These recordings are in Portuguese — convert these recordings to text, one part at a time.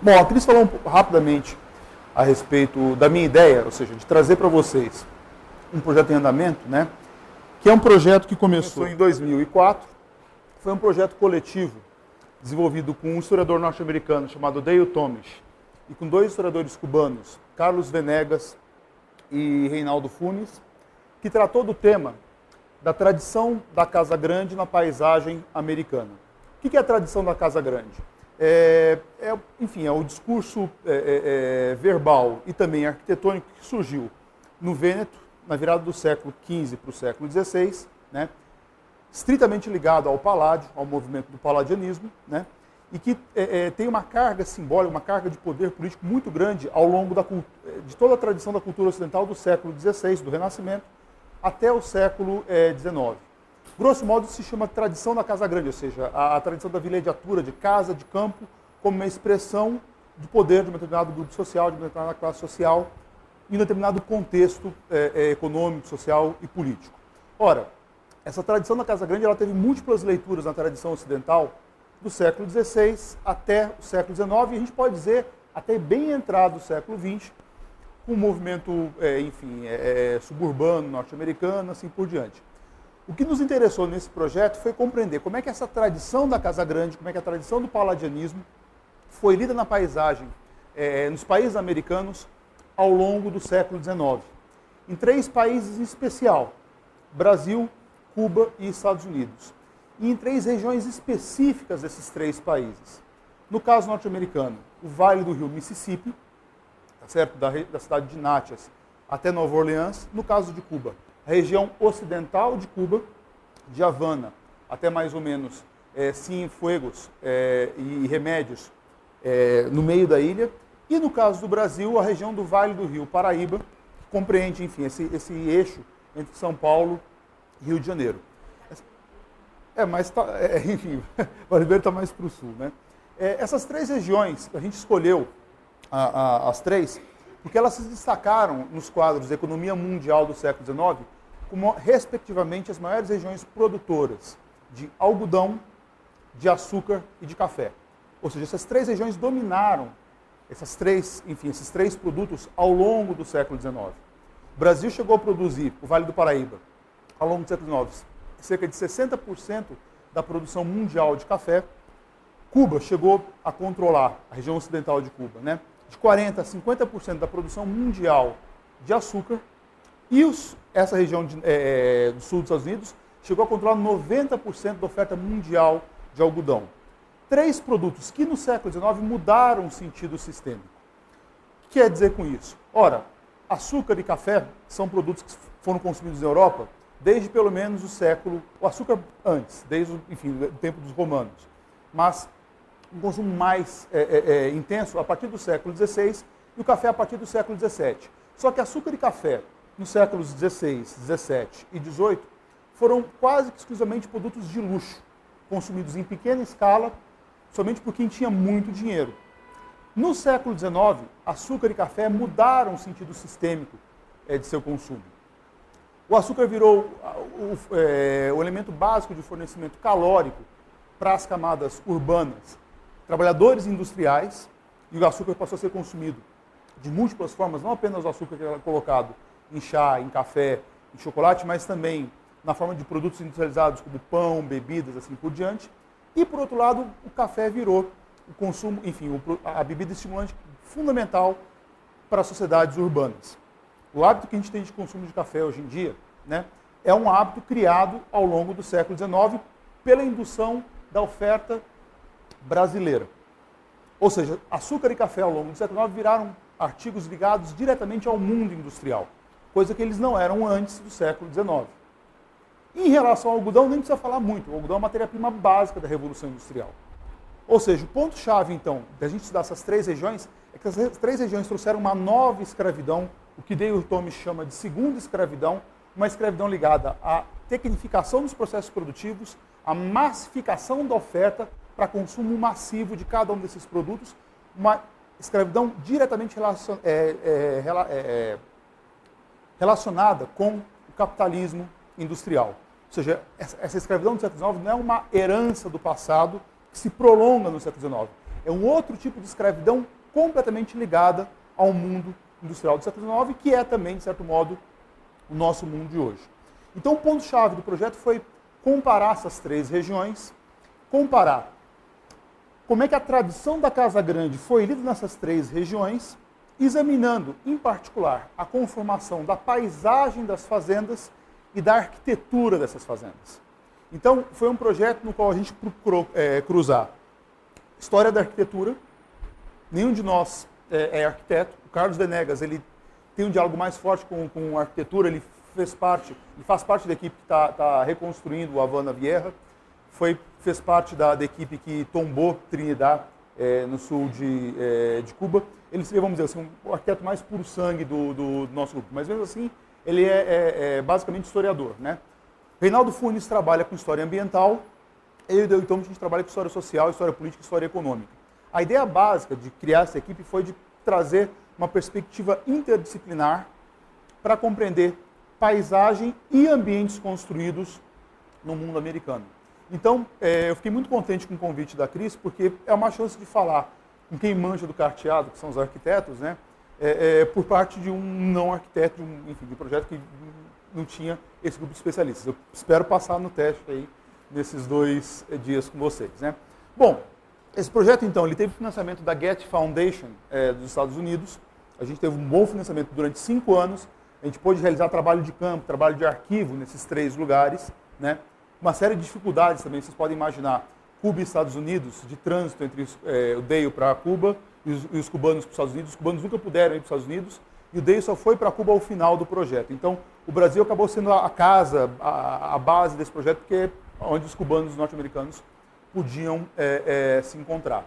Bom, a Cris falou rapidamente a respeito da minha ideia, ou seja, de trazer para vocês um projeto em andamento, né? Que é um projeto que começou em 2004, foi um projeto coletivo desenvolvido com um historiador norte-americano chamado Dale Tomisch e com dois historiadores cubanos, Carlos Venegas e Reinaldo Funes, que tratou do tema da tradição da Casa Grande na paisagem americana. O que é a tradição da Casa Grande? Enfim, é o discurso verbal e também arquitetônico que surgiu no Vêneto, na virada do século XV para o século XVI, né? Estritamente ligado ao paládio, ao movimento do palladianismo, né? E que tem uma carga simbólica, uma carga de poder político muito grande ao longo de toda a tradição da cultura ocidental do século XVI, do Renascimento, até o século XIX. Grosso modo, se chama tradição da Casa Grande, ou seja, a tradição da vilejadura, de casa, de campo, como uma expressão de poder de um determinado grupo social, de uma determinada classe social, em um determinado contexto econômico, social e político. Ora, essa tradição da Casa Grande ela teve múltiplas leituras na tradição ocidental do século XVI até o século XIX, e a gente pode dizer até bem entrado o século XX, com um movimento, suburbano, norte-americano, assim por diante. O que nos interessou nesse projeto foi compreender como é que essa tradição da Casa Grande, como é que a tradição do palladianismo foi lida na paisagem nos países americanos ao longo do século XIX. Em 3 países em especial, Brasil, Cuba e Estados Unidos. E em 3 regiões específicas desses 3 países. No caso norte-americano, o Vale do Rio Mississippi, tá certo? Da cidade de Natchez até Nova Orleans. No caso de Cuba, a região ocidental de Cuba, de Havana até mais ou menos Cienfuegos e Remédios, no meio da ilha. E no caso do Brasil, a região do Vale do Rio Paraíba, que compreende, enfim, esse eixo entre São Paulo e Rio de Janeiro. Enfim, o Vale do Rio está mais para o sul, né? Essas 3 regiões, a gente escolheu as 3, porque elas se destacaram nos quadros da economia mundial do século XIX como, respectivamente, as maiores regiões produtoras de algodão, de açúcar e de café. Ou seja, essas 3 regiões dominaram esses 3 produtos ao longo do século XIX. O Brasil chegou a produzir, o Vale do Paraíba, ao longo do século XIX, cerca de 60% da produção mundial de café. Cuba chegou a controlar, a região ocidental de Cuba, né, de 40% a 50% da produção mundial de açúcar. E essa região do sul dos Estados Unidos chegou a controlar 90% da oferta mundial de algodão. 3 produtos que no século XIX mudaram o sentido sistêmico. O que quer dizer com isso? Ora, açúcar e café são produtos que foram consumidos na Europa desde pelo menos o açúcar antes, desde o tempo dos romanos. Mas um consumo mais intenso a partir do século XVI e o café a partir do século XVII. Só que açúcar e café nos séculos XVI, XVII e XVIII foram quase que exclusivamente produtos de luxo, consumidos em pequena escala, somente por quem tinha muito dinheiro. No século XIX, açúcar e café mudaram o sentido sistêmico de seu consumo. O açúcar virou o elemento básico de fornecimento calórico para as camadas urbanas, trabalhadores industriais, e o açúcar passou a ser consumido de múltiplas formas, não apenas o açúcar que era colocado em chá, em café, em chocolate, mas também na forma de produtos industrializados como pão, bebidas, assim por diante. E, por outro lado, o café virou o consumo, a bebida estimulante fundamental para as sociedades urbanas. O hábito que a gente tem de consumo de café hoje em dia, né, é um hábito criado ao longo do século XIX pela indução da oferta brasileira. Ou seja, açúcar e café ao longo do século XIX viraram artigos ligados diretamente ao mundo industrial, coisa que eles não eram antes do século XIX. Em relação ao algodão, nem precisa falar muito. O algodão é a matéria-prima básica da Revolução Industrial. Ou seja, o ponto-chave, então, da gente estudar essas 3 regiões, é que essas 3 regiões trouxeram uma nova escravidão, o que Dale Tomisch chama de segunda escravidão, uma escravidão ligada à tecnificação dos processos produtivos, à massificação da oferta para consumo massivo de cada um desses produtos, uma escravidão diretamente relacionada com o capitalismo industrial. Ou seja, essa escravidão do século XIX não é uma herança do passado que se prolonga no século XIX. É um outro tipo de escravidão completamente ligada ao mundo industrial do século XIX, que é também, de certo modo, o nosso mundo de hoje. Então, o ponto-chave do projeto foi comparar essas três regiões, comparar como é que a tradição da Casa Grande foi lida nessas três regiões, examinando, em particular, a conformação da paisagem das fazendas e da arquitetura dessas fazendas. Então, foi um projeto no qual a gente procurou cruzar história da arquitetura. Nenhum de nós é arquiteto. O Carlos Venegas, ele tem um diálogo mais forte com a arquitetura, ele faz parte da equipe que está reconstruindo o Havana Vieja, fez parte da equipe que tombou Trinidad, no sul de Cuba. Ele seria, vamos dizer assim, o arquiteto mais puro sangue do nosso grupo, mas mesmo assim, ele é basicamente historiador, né? Reinaldo Funes trabalha com história ambiental, eu e o Delton, a gente trabalha com história social, história política e história econômica. A ideia básica de criar essa equipe foi de trazer uma perspectiva interdisciplinar para compreender paisagem e ambientes construídos no mundo americano. Então, eu fiquei muito contente com o convite da Cris, porque é uma chance de falar com quem manja do carteado, que são os arquitetos, né? Por parte de um não arquiteto, de um projeto que não tinha esse grupo de especialistas. Eu espero passar no teste aí nesses 2 dias com vocês, né? Bom, esse projeto, então, ele teve financiamento da Getty Foundation dos Estados Unidos. A gente teve um bom financiamento durante 5 anos. A gente pôde realizar trabalho de campo, trabalho de arquivo nesses 3 lugares, né? Uma série de dificuldades também, vocês podem imaginar, Cuba e Estados Unidos, de trânsito entre o Dale para Cuba e os cubanos para os Estados Unidos. Os cubanos nunca puderam ir para os Estados Unidos e o Dale só foi para Cuba ao final do projeto. Então, o Brasil acabou sendo a casa, a base desse projeto, porque é onde os cubanos e os norte-americanos podiam se encontrar.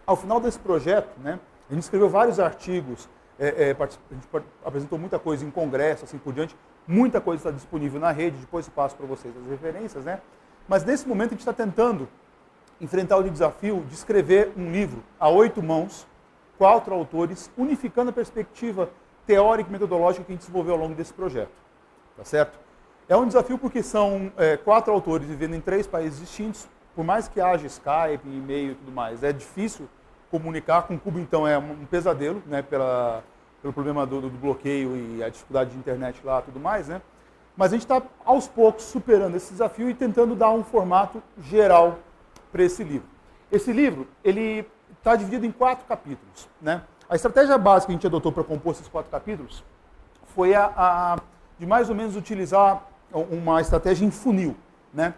Ao final desse projeto, né, a gente escreveu vários artigos, a gente apresentou muita coisa em congresso, assim por diante. Muita coisa está disponível na rede, depois eu passo para vocês as referências, né? Mas nesse momento a gente está tentando enfrentar o desafio de escrever um livro a 8 mãos, 4 autores, unificando a perspectiva teórica e metodológica que a gente desenvolveu ao longo desse projeto. Tá certo? É um desafio porque são 4 autores vivendo em 3 países distintos, por mais que haja Skype, e-mail e tudo mais, é difícil comunicar. Com Cuba, então, é um pesadelo, né, pelo problema do bloqueio e a dificuldade de internet lá e tudo mais, né? Mas a gente está, aos poucos, superando esse desafio e tentando dar um formato geral para esse livro. Esse livro, ele está dividido em 4 capítulos, né? A estratégia básica que a gente adotou para compor esses 4 capítulos foi a de mais ou menos utilizar uma estratégia em funil, né?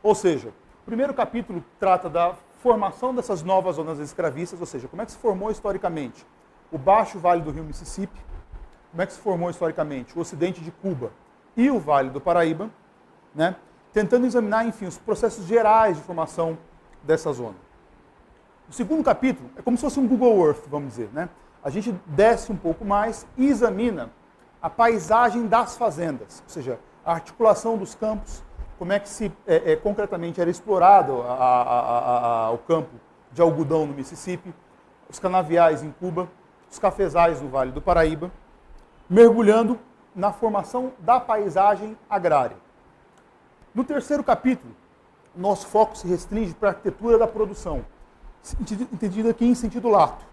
Ou seja, o primeiro capítulo trata da formação dessas novas zonas escravistas, ou seja, como é que se formou historicamente o Baixo Vale do Rio Mississippi, como é que se formou historicamente o Ocidente de Cuba e o Vale do Paraíba, né? Tentando examinar, enfim, os processos gerais de formação dessa zona. O segundo capítulo é como se fosse um Google Earth, vamos dizer, né? A gente desce um pouco mais e examina a paisagem das fazendas, ou seja, a articulação dos campos, como é que concretamente era explorado o campo de algodão no Mississippi, os canaviais em Cuba, os cafezais no Vale do Paraíba, mergulhando na formação da paisagem agrária. No terceiro capítulo, nosso foco se restringe para a arquitetura da produção, entendida aqui em sentido lato.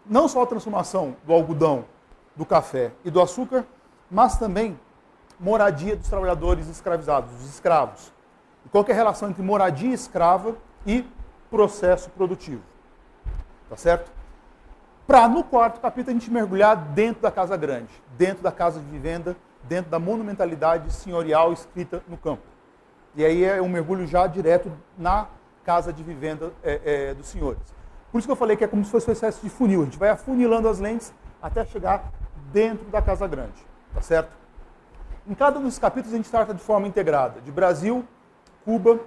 Não só a transformação do algodão, do café e do açúcar, mas também moradia dos trabalhadores escravizados, dos escravos. E qual que é a relação entre moradia escrava e processo produtivo. Tá certo? Para, no quarto capítulo, a gente mergulhar dentro da Casa Grande, dentro da casa de vivenda, dentro da monumentalidade senhorial escrita no campo. E aí é um mergulho já direto na casa de vivenda dos senhores. Por isso que eu falei que é como se fosse uma espécie de funil. A gente vai afunilando as lentes até chegar dentro da Casa Grande. Tá certo? Em cada um dos capítulos a gente trata de forma integrada, de Brasil, Cuba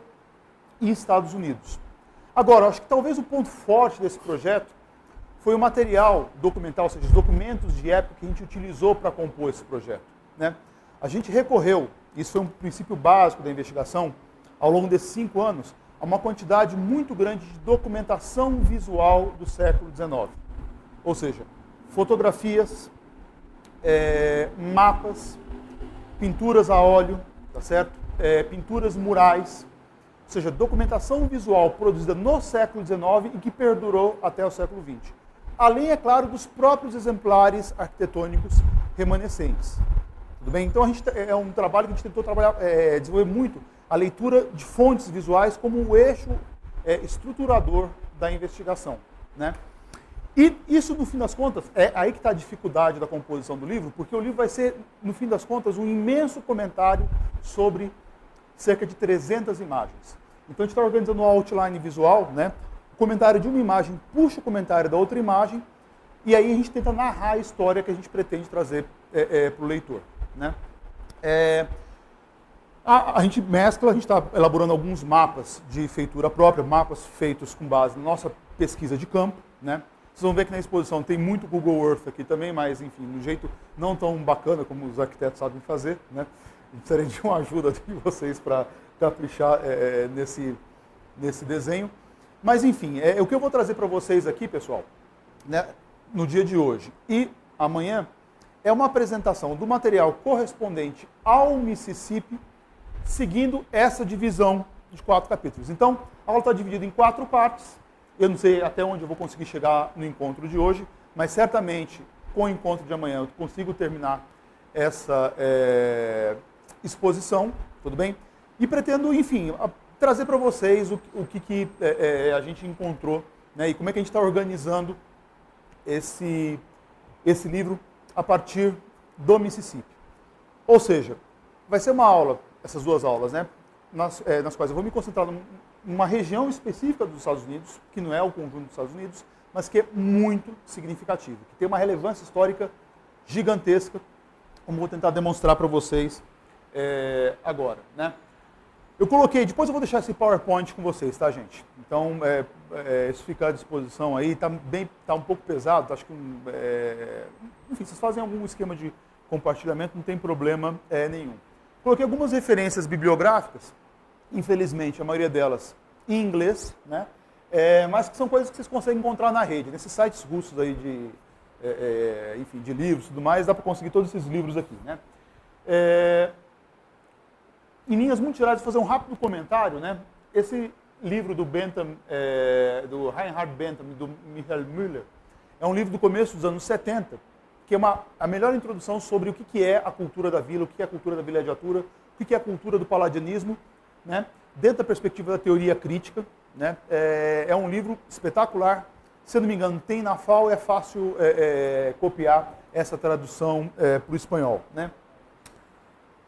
e Estados Unidos. Agora, acho que talvez o ponto forte desse projeto foi o material documental, ou seja, os documentos de época que a gente utilizou para compor esse projeto, né? A gente recorreu, isso foi um princípio básico da investigação, ao longo desses 5 anos, a uma quantidade muito grande de documentação visual do século XIX. Ou seja, fotografias, mapas, pinturas a óleo, tá certo? Pinturas murais, ou seja, documentação visual produzida no século XIX e que perdurou até o século XX. Além, é claro, dos próprios exemplares arquitetônicos remanescentes. Tudo bem? Então, é um trabalho que a gente tentou desenvolver muito a leitura de fontes visuais como o eixo estruturador da investigação, né? E isso, no fim das contas, é aí que está a dificuldade da composição do livro, porque o livro vai ser, no fim das contas, um imenso comentário sobre cerca de 300 imagens. Então, a gente está organizando uma outline visual, né? O comentário de uma imagem puxa o comentário da outra imagem, e aí a gente tenta narrar a história que a gente pretende trazer para o leitor, né? A gente mescla, a gente está elaborando alguns mapas de feitura própria, mapas feitos com base na nossa pesquisa de campo, né? Vocês vão ver que na exposição tem muito Google Earth aqui também, mas, enfim, de um jeito não tão bacana como os arquitetos sabem fazer, né? Gostaria de uma ajuda de vocês para caprichar nesse desenho. Mas, enfim, o que eu vou trazer para vocês aqui, pessoal, né, no dia de hoje e amanhã, é uma apresentação do material correspondente ao Mississippi, seguindo essa divisão de 4 capítulos. Então, a aula está dividida em 4 partes. Eu não sei até onde eu vou conseguir chegar no encontro de hoje, mas certamente com o encontro de amanhã eu consigo terminar essa exposição, tudo bem? E pretendo, enfim, trazer para vocês o que a gente encontrou, né, e como é que a gente está organizando esse livro a partir do Mississippi. Ou seja, vai ser uma aula, essas 2 aulas, né, nas quais eu vou me concentrar numa região específica dos Estados Unidos, que não é o conjunto dos Estados Unidos, mas que é muito significativo, que tem uma relevância histórica gigantesca, como vou tentar demonstrar para vocês agora, né? Eu coloquei, depois eu vou deixar esse PowerPoint com vocês, tá, gente? Então, isso fica à disposição aí, tá um pouco pesado, acho que, enfim, vocês fazem algum esquema de compartilhamento, não tem problema nenhum. Coloquei algumas referências bibliográficas, infelizmente, a maioria delas em inglês, né? Mas que são coisas que vocês conseguem encontrar na rede, nesses sites russos aí enfim, de livros e tudo mais, dá para conseguir todos esses livros aqui, né? Em linhas muito gerais, vou fazer um rápido comentário, né? Esse livro do Bentham, do Reinhard Bentham e do Michael Müller, é um livro do começo dos anos 70, que é a melhor introdução sobre o que é a cultura da vila, o que é a cultura da vilagiatura, o que é a cultura do paladianismo, né? Dentro da perspectiva da teoria crítica, né? É um livro espetacular. Se eu não me engano, tem na FAO, é fácil copiar essa tradução para o espanhol, né?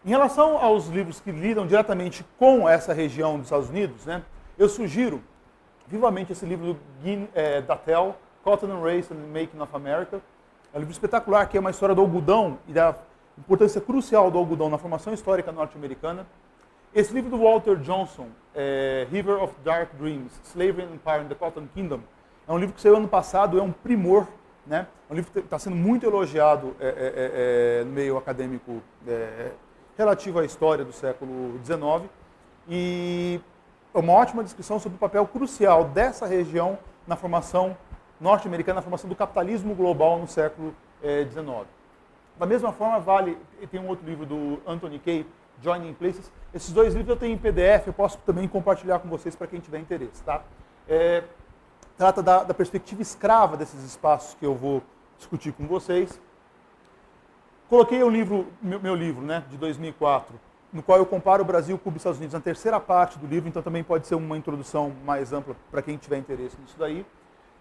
Em relação aos livros que lidam diretamente com essa região dos Estados Unidos, né, eu sugiro vivamente esse livro do Gene Dattel, Cotton and Race and the Making of America. É um livro espetacular, que é uma história do algodão e da importância crucial do algodão na formação histórica norte-americana. Esse livro do Walter Johnson, River of Dark Dreams, Slavery and Empire in the Cotton Kingdom, é um livro que saiu ano passado, é um primor, né? É um livro que está sendo muito elogiado no meio acadêmico relativo à história do século XIX, e é uma ótima descrição sobre o papel crucial dessa região na formação norte-americana, na formação do capitalismo global no século XIX. Da mesma forma, tem um outro livro do Anthony Kay, Joining Places. Esses 2 livros eu tenho em PDF, eu posso também compartilhar com vocês para quem tiver interesse, tá? Trata da perspectiva escrava desses espaços que eu vou discutir com vocês. Coloquei o livro, meu livro, né, de 2004, no qual eu comparo o Brasil, Cuba e Estados Unidos, na terceira parte do livro, então também pode ser uma introdução mais ampla para quem tiver interesse nisso daí.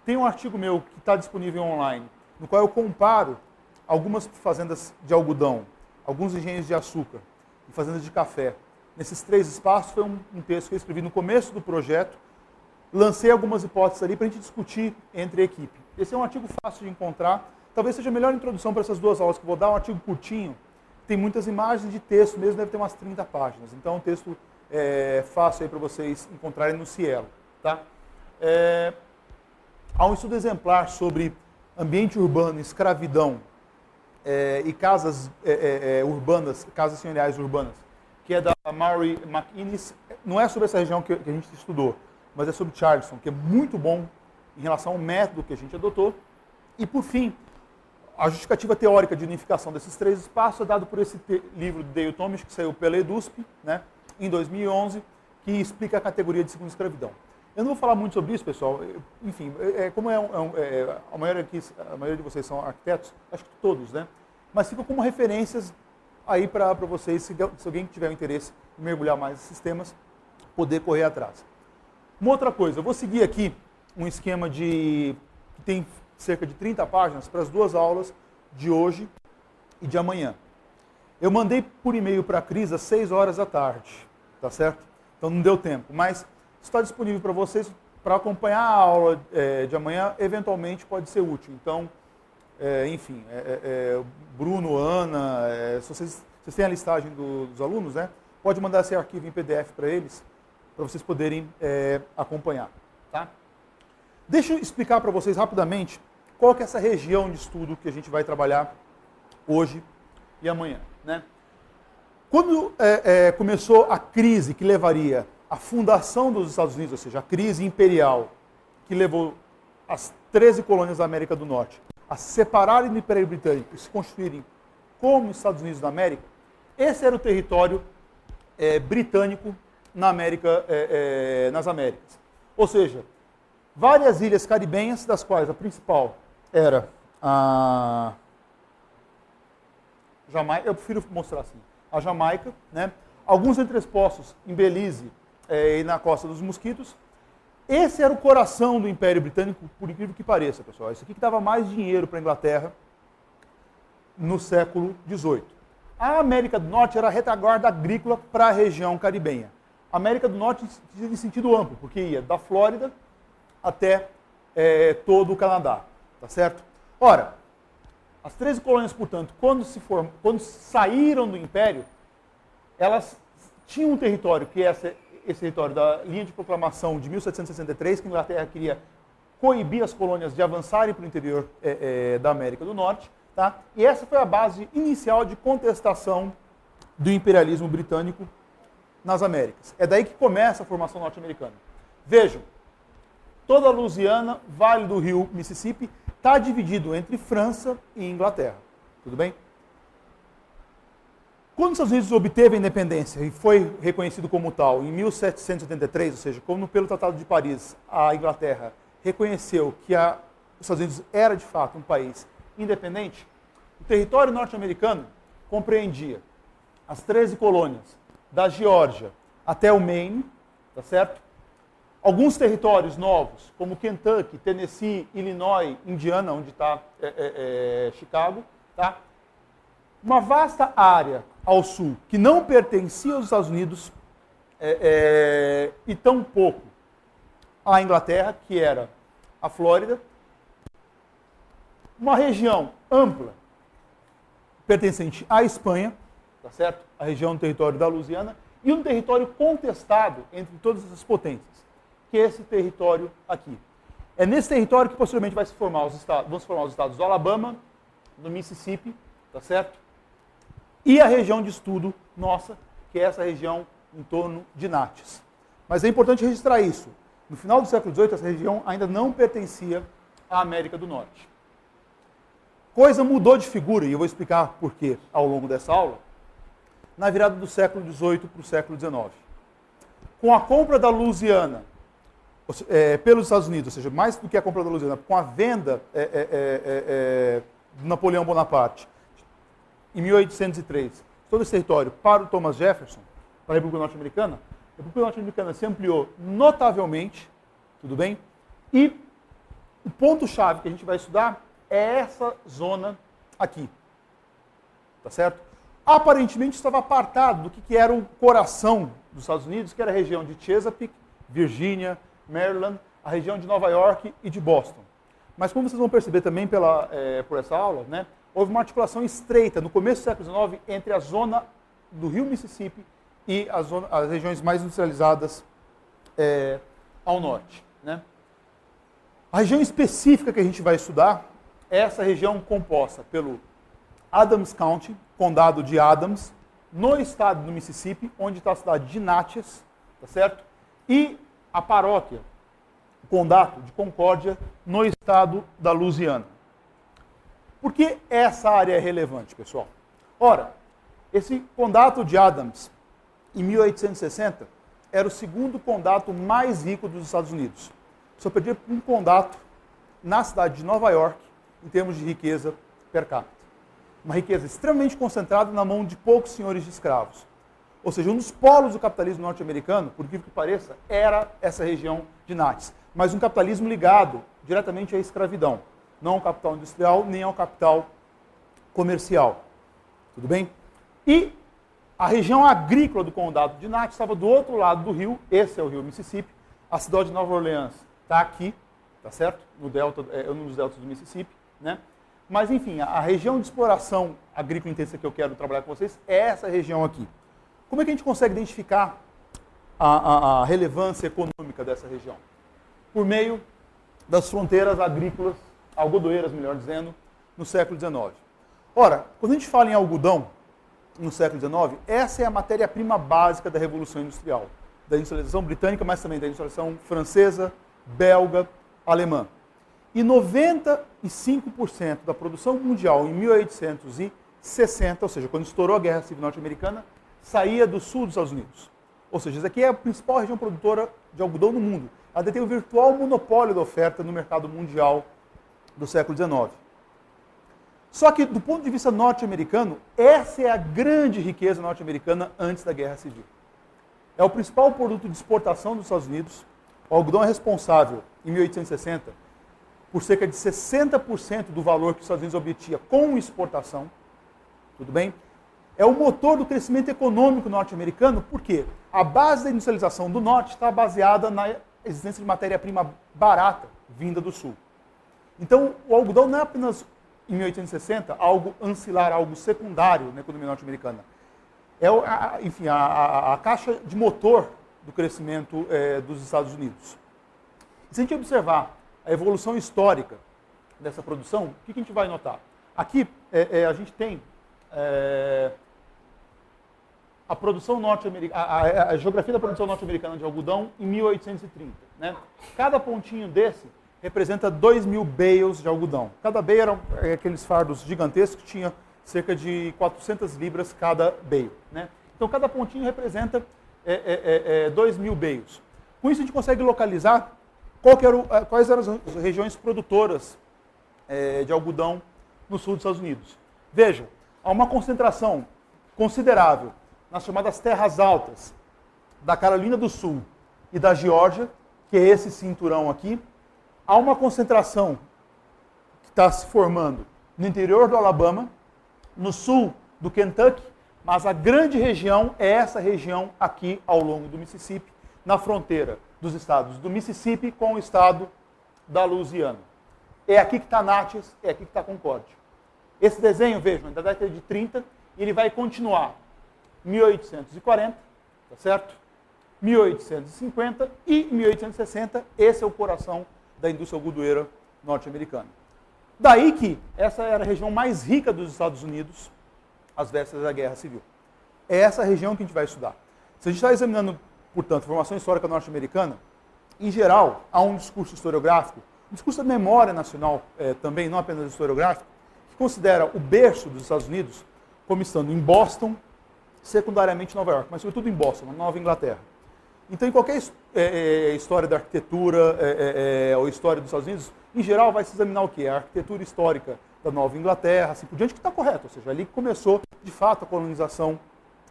Tem um artigo meu que está disponível online, no qual eu comparo algumas fazendas de algodão, alguns engenhos de açúcar e fazendas de café. Nesses 3 espaços foi um texto que eu escrevi no começo do projeto, lancei algumas hipóteses ali para a gente discutir entre a equipe. Esse é um artigo fácil de encontrar. Talvez seja a melhor introdução para essas 2 aulas que eu vou dar, um artigo curtinho, tem muitas imagens de texto mesmo, deve ter umas 30 páginas. Então, é um texto fácil aí para vocês encontrarem no Cielo, tá? Há um estudo exemplar sobre ambiente urbano, escravidão e casas urbanas, casas senhoriais urbanas, que é da Mary McInnes. Não é sobre essa região que a gente estudou, mas é sobre Charleston, que é muito bom em relação ao método que a gente adotou. E, por fim, a justificativa teórica de unificação desses 3 espaços é dado por esse livro do Dale Tomisch, que saiu pela EDUSP, né, em 2011, que explica a categoria de segunda escravidão. Eu não vou falar muito sobre isso, pessoal. Enfim, como a maioria de vocês são arquitetos, acho que todos, né? Mas fica como referências aí para vocês, se alguém tiver interesse em mergulhar mais nesses temas, poder correr atrás. Uma outra coisa, eu vou seguir aqui um esquema que tem cerca de 30 páginas para as duas aulas de hoje e de amanhã. Eu mandei por e-mail para a Cris às 6 horas da tarde, tá certo? Então não deu tempo, mas está disponível para vocês para acompanhar a aula de amanhã, eventualmente pode ser útil. Então, enfim, Bruno, Ana, se vocês têm a listagem dos alunos, né? Pode mandar esse arquivo em PDF para eles, para vocês poderem acompanhar, tá? Deixa eu explicar para vocês rapidamente qual que é essa região de estudo que a gente vai trabalhar hoje e amanhã, né? Quando começou a crise que levaria à fundação dos Estados Unidos, ou seja, a crise imperial que levou as 13 colônias da América do Norte a se separarem do Império Britânico e se constituírem como Estados Unidos da América, esse era o território britânico na América, nas Américas. Ou seja, várias ilhas caribenhas, das quais a principal era a Jamaica, eu prefiro mostrar assim, a Jamaica, né? Alguns entrepostos em Belize e na Costa dos Mosquitos. Esse era o coração do Império Britânico, por incrível que pareça, pessoal. Isso aqui que dava mais dinheiro para a Inglaterra no século XVIII. A América do Norte era a retaguarda agrícola para a região caribenha. A América do Norte em sentido amplo, porque ia da Flórida até todo o Canadá, tá certo? Ora, as 13 colônias, portanto, quando saíram do Império, elas tinham um território, que é esse território da linha de proclamação de 1763, que a Inglaterra queria coibir as colônias de avançarem para o interior da América do Norte, tá? E essa foi a base inicial de contestação do imperialismo britânico nas Américas. É daí que começa a formação norte-americana. Vejam, toda a Louisiana, Vale do Rio Mississippi, está dividido entre França e Inglaterra. Tudo bem? Quando os Estados Unidos obteve a independência e foi reconhecido como tal em 1783, ou seja, como pelo Tratado de Paris, a Inglaterra reconheceu que os Estados Unidos era de fato um país independente, o território norte-americano compreendia as 13 colônias da Geórgia até o Maine, tá certo? Alguns territórios novos, como Kentucky, Tennessee, Illinois, Indiana, onde está Chicago, tá? Uma vasta área ao sul que não pertencia aos Estados Unidos e tampouco à Inglaterra, que era a Flórida. Uma região ampla pertencente à Espanha, tá certo? A região do território da Louisiana, e um território contestado entre todas essas potências, que é esse território aqui. É nesse território que posteriormente vão se formar os estados do Alabama, do Mississippi, tá certo? E a região de estudo nossa, que é essa região em torno de Natchez. Mas é importante registrar isso. No final do século XVIII, essa região ainda não pertencia à América do Norte. Coisa mudou de figura, e eu vou explicar por quê ao longo dessa aula, na virada do século XVIII para o século XIX. Com a compra da Louisiana pelos Estados Unidos, ou seja, mais do que a compra da Louisiana, com a venda de Napoleão Bonaparte, em 1803, todo esse território para o Thomas Jefferson, para a República Norte-Americana, a República Norte-Americana se ampliou notavelmente, tudo bem? E o ponto-chave que a gente vai estudar é essa zona aqui, tá certo? Aparentemente estava apartado do que era o coração dos Estados Unidos, que era a região de Chesapeake, Virgínia, Maryland, a região de Nova York e de Boston. Mas como vocês vão perceber também por essa aula, né, houve uma articulação estreita no começo do século XIX entre a zona do rio Mississippi e as regiões mais industrializadas ao norte, né? A região específica que a gente vai estudar é essa região composta pelo Adams County, condado de Adams, no estado do Mississippi, onde está a cidade de Natchez, tá certo? E a paróquia, o condado de Concórdia, no estado da Louisiana. Por que essa área é relevante, pessoal? Ora, esse condado de Adams, em 1860, era o segundo condado mais rico dos Estados Unidos. Só perdia para um condado na cidade de Nova York, em termos de riqueza per capita. Uma riqueza extremamente concentrada na mão de poucos senhores de escravos. Ou seja, um dos polos do capitalismo norte-americano, por incrível que pareça, era essa região de Natchez. Mas um capitalismo ligado diretamente à escravidão. Não ao capital industrial, nem ao capital comercial. Tudo bem? E a região agrícola do condado de Natchez estava do outro lado do rio, esse é o rio Mississippi. A cidade de Nova Orleans está aqui, tá certo? No delta, um dos deltas do Mississippi, né? Mas, enfim, a região de exploração agrícola intensa que eu quero trabalhar com vocês é essa região aqui. Como é que a gente consegue identificar a relevância econômica dessa região? Por meio das fronteiras agrícolas, algodoeiras, melhor dizendo, no século XIX. Ora, quando a gente fala em algodão, no século XIX, essa é a matéria-prima básica da Revolução Industrial. Da industrialização britânica, mas também da industrialização francesa, belga, alemã. E 95% da produção mundial em 1860, ou seja, quando estourou a Guerra Civil Norte-Americana, saía do sul dos Estados Unidos. Ou seja, essa aqui é a principal região produtora de algodão no mundo. Ela detém o virtual monopólio da oferta no mercado mundial do século XIX. Só que, do ponto de vista norte-americano, essa é a grande riqueza norte-americana antes da Guerra Civil. É o principal produto de exportação dos Estados Unidos. O algodão é responsável, em 1860, por cerca de 60% do valor que os Estados Unidos obtinha com exportação. Tudo bem? É o motor do crescimento econômico norte-americano, porque a base da industrialização do norte está baseada na existência de matéria-prima barata vinda do sul. Então, o algodão não é apenas, em 1860, algo ancilar, algo secundário na economia norte-americana. É, enfim, a caixa de motor do crescimento dos Estados Unidos. E se a gente observar a evolução histórica dessa produção, o que a gente vai notar? Aqui a gente tem a produção norte-americana, a geografia da produção norte-americana de algodão em 1830. Né? Cada pontinho desse representa 2.000 bales de algodão. Cada bale eram aqueles fardos gigantescos que tinha cerca de 400 libras cada bale. Né? Então, cada pontinho representa 2.000 bales. Com isso, a gente consegue localizar quais eram as regiões produtoras de algodão no sul dos Estados Unidos. Vejam, há uma concentração considerável nas chamadas terras altas da Carolina do Sul e da Geórgia, que é esse cinturão aqui. Há uma concentração que está se formando no interior do Alabama, no sul do Kentucky, mas a grande região é essa região aqui ao longo do Mississippi, na fronteira dos estados do Mississippi com o estado da Louisiana. É aqui que está Natchez, é aqui que está Concórdia. Esse desenho, vejam, é da década de 30, e ele vai continuar 1840, tá certo? 1850 e 1860, esse é o coração da indústria algodoeira norte-americana. Daí que essa era a região mais rica dos Estados Unidos, às vésperas da Guerra Civil. É essa região que a gente vai estudar. Se a gente está examinando, portanto, a formação histórica norte-americana, em geral, há um discurso historiográfico, um discurso da memória nacional também, não apenas historiográfico, que considera o berço dos Estados Unidos como estando em Boston, secundariamente Nova York, mas sobretudo em Boston, na Nova Inglaterra. Então, em qualquer história da arquitetura ou história dos Estados Unidos, em geral vai se examinar o quê? A arquitetura histórica da Nova Inglaterra, assim por diante, que está correto, ou seja, ali que começou, de fato, a colonização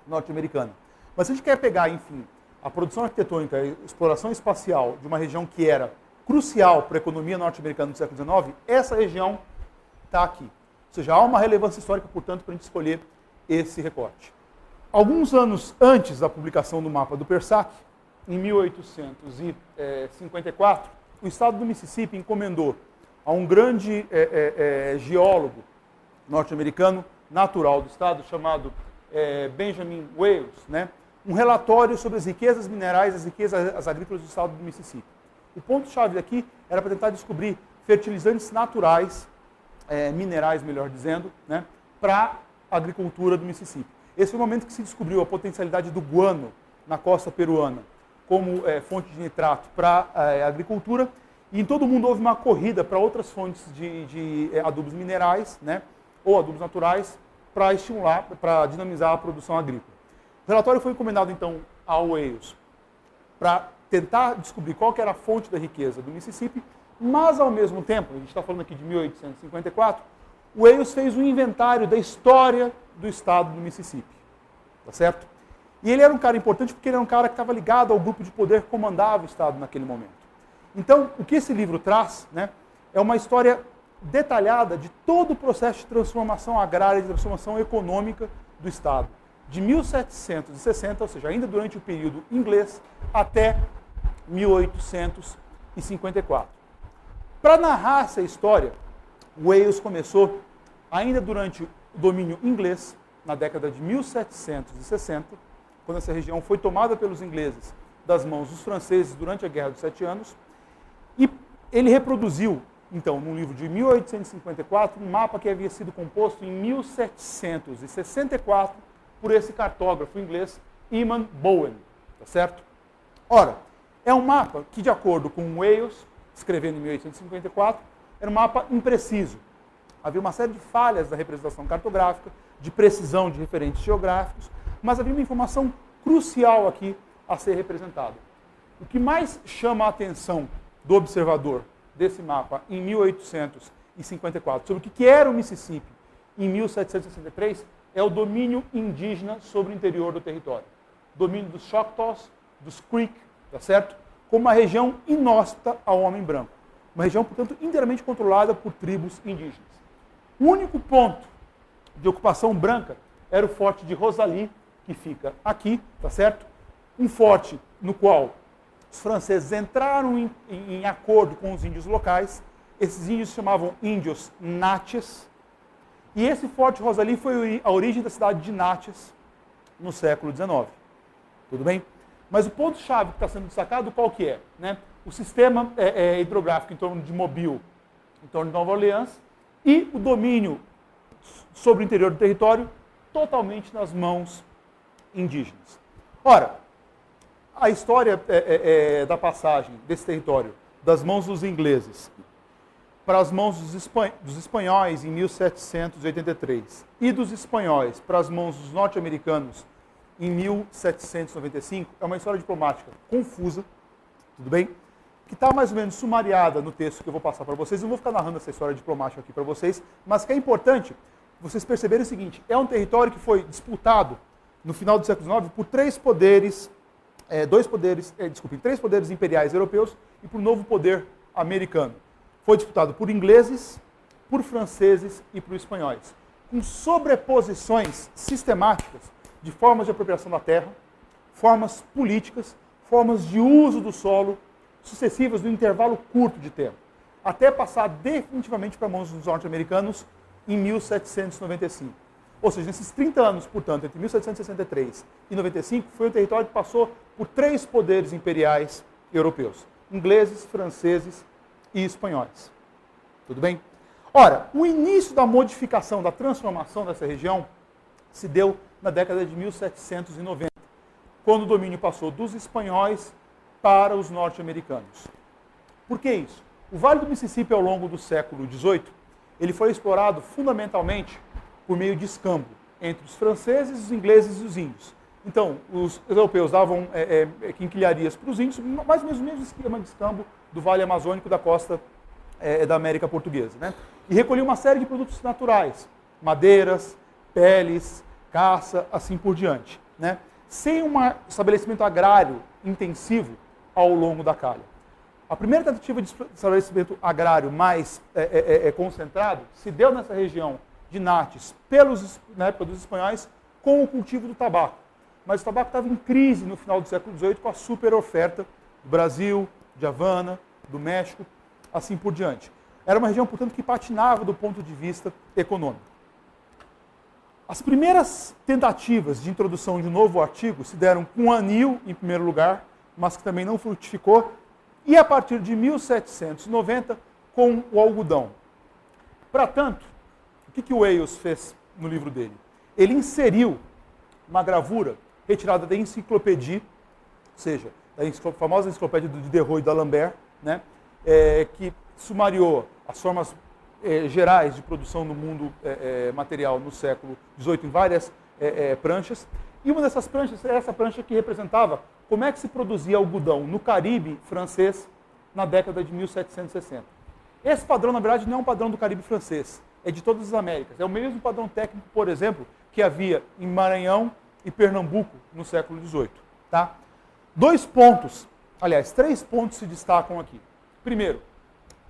norte-americana. Mas se a gente quer pegar, enfim, a produção arquitetônica e a exploração espacial de uma região que era crucial para a economia norte-americana do século XIX, essa região está aqui. Ou seja, há uma relevância histórica, portanto, para a gente escolher esse recorte. Alguns anos antes da publicação do mapa do Persac, em 1854, o estado do Mississippi encomendou a um grande geólogo norte-americano, natural do estado, chamado Benjamin Wales, né, um relatório sobre as riquezas minerais e as riquezas agrícolas do estado do Mississippi. O ponto-chave aqui era para tentar descobrir fertilizantes naturais, minerais, melhor dizendo, né, para a agricultura do Mississippi. Esse foi o momento que se descobriu a potencialidade do guano na costa peruana como fonte de nitrato para a agricultura, e em todo o mundo houve uma corrida para outras fontes de adubos minerais, né, ou adubos naturais, para estimular, para dinamizar a produção agrícola. O relatório foi encomendado, então, ao Wales para tentar descobrir qual que era a fonte da riqueza do Mississippi, mas, ao mesmo tempo, a gente está falando aqui de 1854, o Wales fez um inventário da história do estado do Mississippi, tá certo? E ele era um cara importante porque ele era um cara que estava ligado ao grupo de poder que comandava o estado naquele momento. Então, o que esse livro traz, né, é uma história detalhada de todo o processo de transformação agrária, de transformação econômica do estado, de 1760, ou seja, ainda durante o período inglês, até 1854. Para narrar essa história, Wales começou ainda durante o domínio inglês, na década de 1760, quando essa região foi tomada pelos ingleses das mãos dos franceses durante a Guerra dos Sete Anos, e ele reproduziu, então, num livro de 1854, um mapa que havia sido composto em 1764 por esse cartógrafo inglês, Eman Bowen, tá certo? Ora, é um mapa que, de acordo com Wales, escrevendo em 1854, era um mapa impreciso. Havia uma série de falhas da representação cartográfica, de precisão de referentes geográficos, mas havia uma informação crucial aqui a ser representada. O que mais chama a atenção do observador desse mapa em 1854, sobre o que era o Mississippi em 1763, é o domínio indígena sobre o interior do território. Domínio dos Choctaws, dos Creek, tá certo? Como uma região inóspita ao homem branco. Uma região, portanto, inteiramente controlada por tribos indígenas. O único ponto de ocupação branca era o forte de Rosalie, que fica aqui, tá certo? Um forte no qual os franceses entraram em acordo com os índios locais. Esses índios se chamavam índios Natchez. E esse forte Rosalie foi a origem da cidade de Natchez no século XIX. Tudo bem? Mas o ponto-chave que está sendo destacado, qual que é? Né? O sistema hidrográfico em torno de Mobile, em torno de Nova Orleans, e o domínio sobre o interior do território totalmente nas mãos indígenas. Ora, a história da passagem desse território das mãos dos ingleses para as mãos dos espanhóis em 1783 e dos espanhóis para as mãos dos norte-americanos em 1795 é uma história diplomática confusa, tudo bem? Que está mais ou menos sumariada no texto que eu vou passar para vocês. Eu não vou ficar narrando essa história diplomática aqui para vocês, mas que é importante vocês perceberem o seguinte: é um território que foi disputado no final do século XIX por três poderes imperiais europeus e por um novo poder americano. Foi disputado por ingleses, por franceses e por espanhóis, com sobreposições sistemáticas de formas de apropriação da terra, formas políticas, formas de uso do solo, sucessivas no intervalo curto de tempo, até passar definitivamente para mãos dos norte-americanos em 1795. Ou seja, nesses 30 anos, portanto, entre 1763 e 95, foi um território que passou por três poderes imperiais europeus: ingleses, franceses e espanhóis. Tudo bem? Ora, o início da modificação, da transformação dessa região se deu na década de 1790, quando o domínio passou dos espanhóis para os norte-americanos. Por que isso? O Vale do Mississippi, ao longo do século XVIII, ele foi explorado fundamentalmente por meio de escambo entre os franceses, os ingleses e os índios. Então, os europeus davam quinquilharias para os índios, mais ou menos o mesmo esquema de escambo do Vale Amazônico da costa da América Portuguesa, né? E recolhiam uma série de produtos naturais, madeiras, peles, caça, assim por diante, né? Sem um estabelecimento agrário intensivo ao longo da calha. A primeira tentativa de estabelecimento agrário mais concentrado se deu nessa região de Natchez, na época dos espanhóis, com o cultivo do tabaco. Mas o tabaco estava em crise no final do século XVIII com a super oferta do Brasil, de Havana, do México, assim por diante. Era uma região, portanto, que patinava do ponto de vista econômico. As primeiras tentativas de introdução de um novo artigo se deram com o anil, em primeiro lugar, mas que também não frutificou, e a partir de 1790, com o algodão. Para tanto, o que o Wales fez no livro dele? Ele inseriu uma gravura retirada da enciclopédia, ou seja, da famosa enciclopédia do Diderot e d'Alembert, né, que sumariou as formas gerais de produção no mundo material no século XVIII em várias pranchas, E uma dessas pranchas é essa prancha que representava como é que se produzia algodão no Caribe francês na década de 1760. Esse padrão, na verdade, não é um padrão do Caribe francês, é de todas as Américas. É o mesmo padrão técnico, por exemplo, que havia em Maranhão e Pernambuco no século XVIII. Tá? 3 pontos se destacam aqui. Primeiro,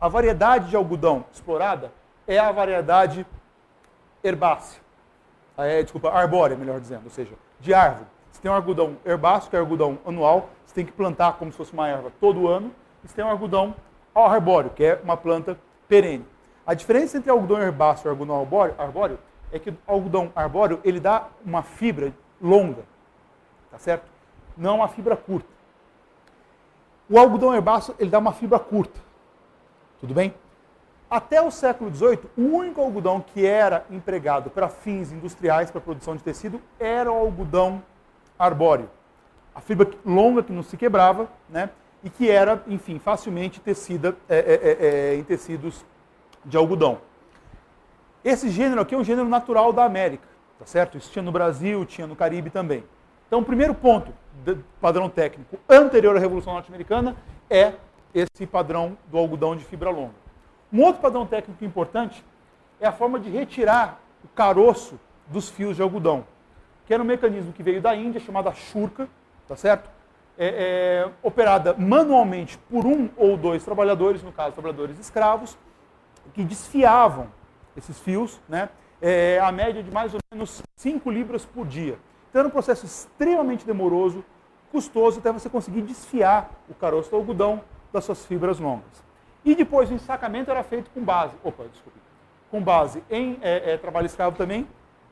a variedade de algodão explorada é a variedade herbácea. Arbórea, melhor dizendo, ou seja, de árvore. Você tem um algodão herbáceo, que é algodão anual, você tem que plantar como se fosse uma erva todo ano, e você tem um algodão arbóreo, que é uma planta perene. A diferença entre algodão herbáceo e algodão arbóreo é que o algodão arbóreo ele dá uma fibra longa, tá certo? Não uma fibra curta. O algodão herbáceo ele dá uma fibra curta, tudo bem? Até o século XVIII, o único algodão que era empregado para fins industriais, para produção de tecido, era o algodão arbóreo. A fibra longa que não se quebrava, né? E que era, enfim, facilmente tecida em tecidos de algodão. Esse gênero aqui é um gênero natural da América, tá certo? Isso tinha no Brasil, tinha no Caribe também. Então, o primeiro ponto do padrão técnico anterior à Revolução Norte-Americana é esse padrão do algodão de fibra longa. Um outro padrão técnico importante é a forma de retirar o caroço dos fios de algodão, que era um mecanismo que veio da Índia, chamada churca, tá certo? Operada manualmente por 1 ou 2 trabalhadores, no caso, trabalhadores escravos, que desfiavam esses fios, né? A média de mais ou menos 5 libras por dia. Então era um processo extremamente demoroso, custoso, até você conseguir desfiar o caroço do algodão das suas fibras longas. E depois o ensacamento era feito com base em trabalho escravo também,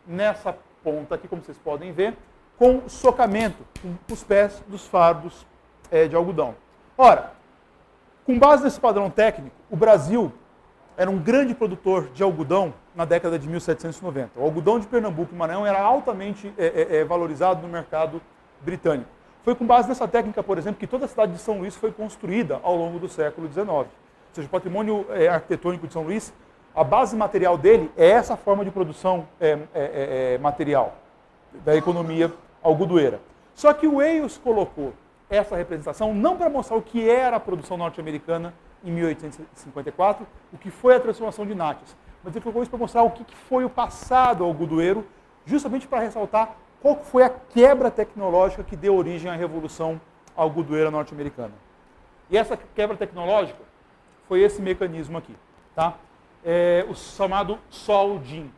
nessa ponta aqui, como vocês podem ver, com socamento, com os pés dos fardos de algodão. Ora, com base nesse padrão técnico, o Brasil era um grande produtor de algodão na década de 1790. O algodão de Pernambuco e Maranhão era altamente valorizado no mercado britânico. Foi com base nessa técnica, por exemplo, que toda a cidade de São Luís foi construída ao longo do século XIX. Ou seja, o patrimônio arquitetônico de São Luís, a base material dele é essa forma de produção material da economia algodoeira. Só que o Wales colocou essa representação não para mostrar o que era a produção norte-americana em 1854, o que foi a transformação de Natchez, mas ele colocou isso para mostrar o que foi o passado algodoeiro, justamente para ressaltar qual foi a quebra tecnológica que deu origem à Revolução Algodoeira norte-americana. E essa quebra tecnológica foi esse mecanismo aqui, tá? O chamado sol gin,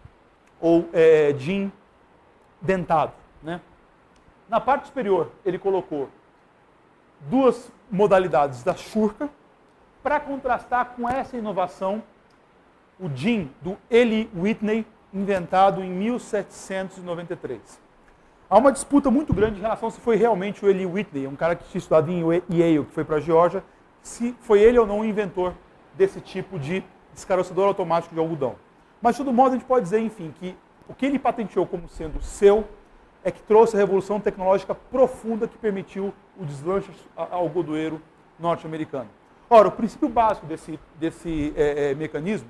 ou gin dentado, né? Na parte superior, ele colocou 2 modalidades da churca, para contrastar com essa inovação, o gin do Eli Whitney, inventado em 1793. Há uma disputa muito grande em relação a se foi realmente o Eli Whitney, um cara que tinha estudado em Yale, que foi para a Geórgia, se foi ele ou não o inventor desse tipo de descaroçador automático de algodão. Mas, de todo modo, a gente pode dizer, enfim, que o que ele patenteou como sendo seu é que trouxe a revolução tecnológica profunda que permitiu o deslanche algodoeiro norte-americano. Ora, o princípio básico desse mecanismo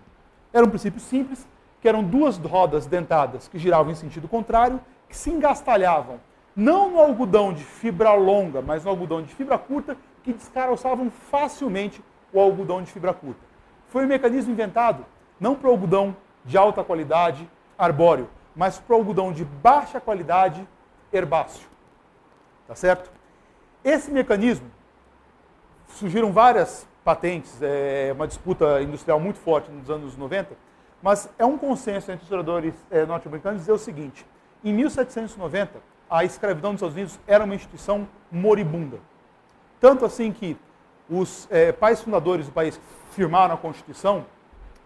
era um princípio simples, que eram 2 rodas dentadas que giravam em sentido contrário, que se engastalhavam não no algodão de fibra longa, mas no algodão de fibra curta, que descaroçavam facilmente o algodão de fibra curta. Foi um mecanismo inventado não para o algodão de alta qualidade arbóreo, mas para o algodão de baixa qualidade herbáceo. Tá certo? Esse mecanismo, surgiram várias patentes, uma disputa industrial muito forte nos anos 90, mas é um consenso entre os historiadores norte-americanos dizer o seguinte: em 1790, a escravidão nos Estados Unidos era uma instituição moribunda. Tanto assim que os pais fundadores do país que firmaram a Constituição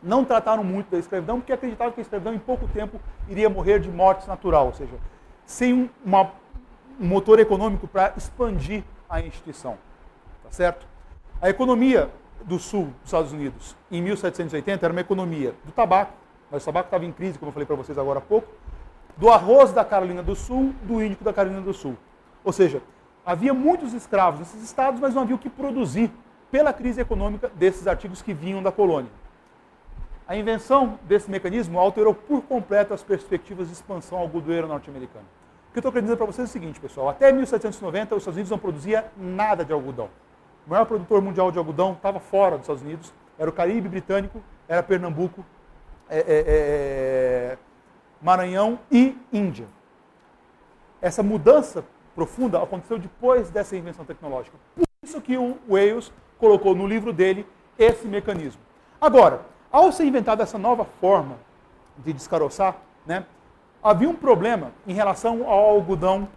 não trataram muito da escravidão, porque acreditavam que a escravidão em pouco tempo iria morrer de morte natural, ou seja, sem um motor econômico para expandir a instituição. Tá certo? A economia do sul dos Estados Unidos, em 1780, era uma economia do tabaco, mas o tabaco estava em crise, como eu falei para vocês agora há pouco, do arroz da Carolina do Sul, do índico da Carolina do Sul. Ou seja, havia muitos escravos nesses estados, mas não havia o que produzir pela crise econômica desses artigos que vinham da colônia. A invenção desse mecanismo alterou por completo as perspectivas de expansão algodoeira norte-americana. O que eu estou querendo dizer para vocês é o seguinte, pessoal. Até 1790, os Estados Unidos não produzia nada de algodão. O maior produtor mundial de algodão estava fora dos Estados Unidos. Era o Caribe britânico, era Pernambuco, Maranhão e Índia. Essa mudança profunda aconteceu depois dessa invenção tecnológica. Por isso que o Wales colocou no livro dele esse mecanismo. Agora, ao ser inventada essa nova forma de descaroçar, né, havia um problema em relação ao algodão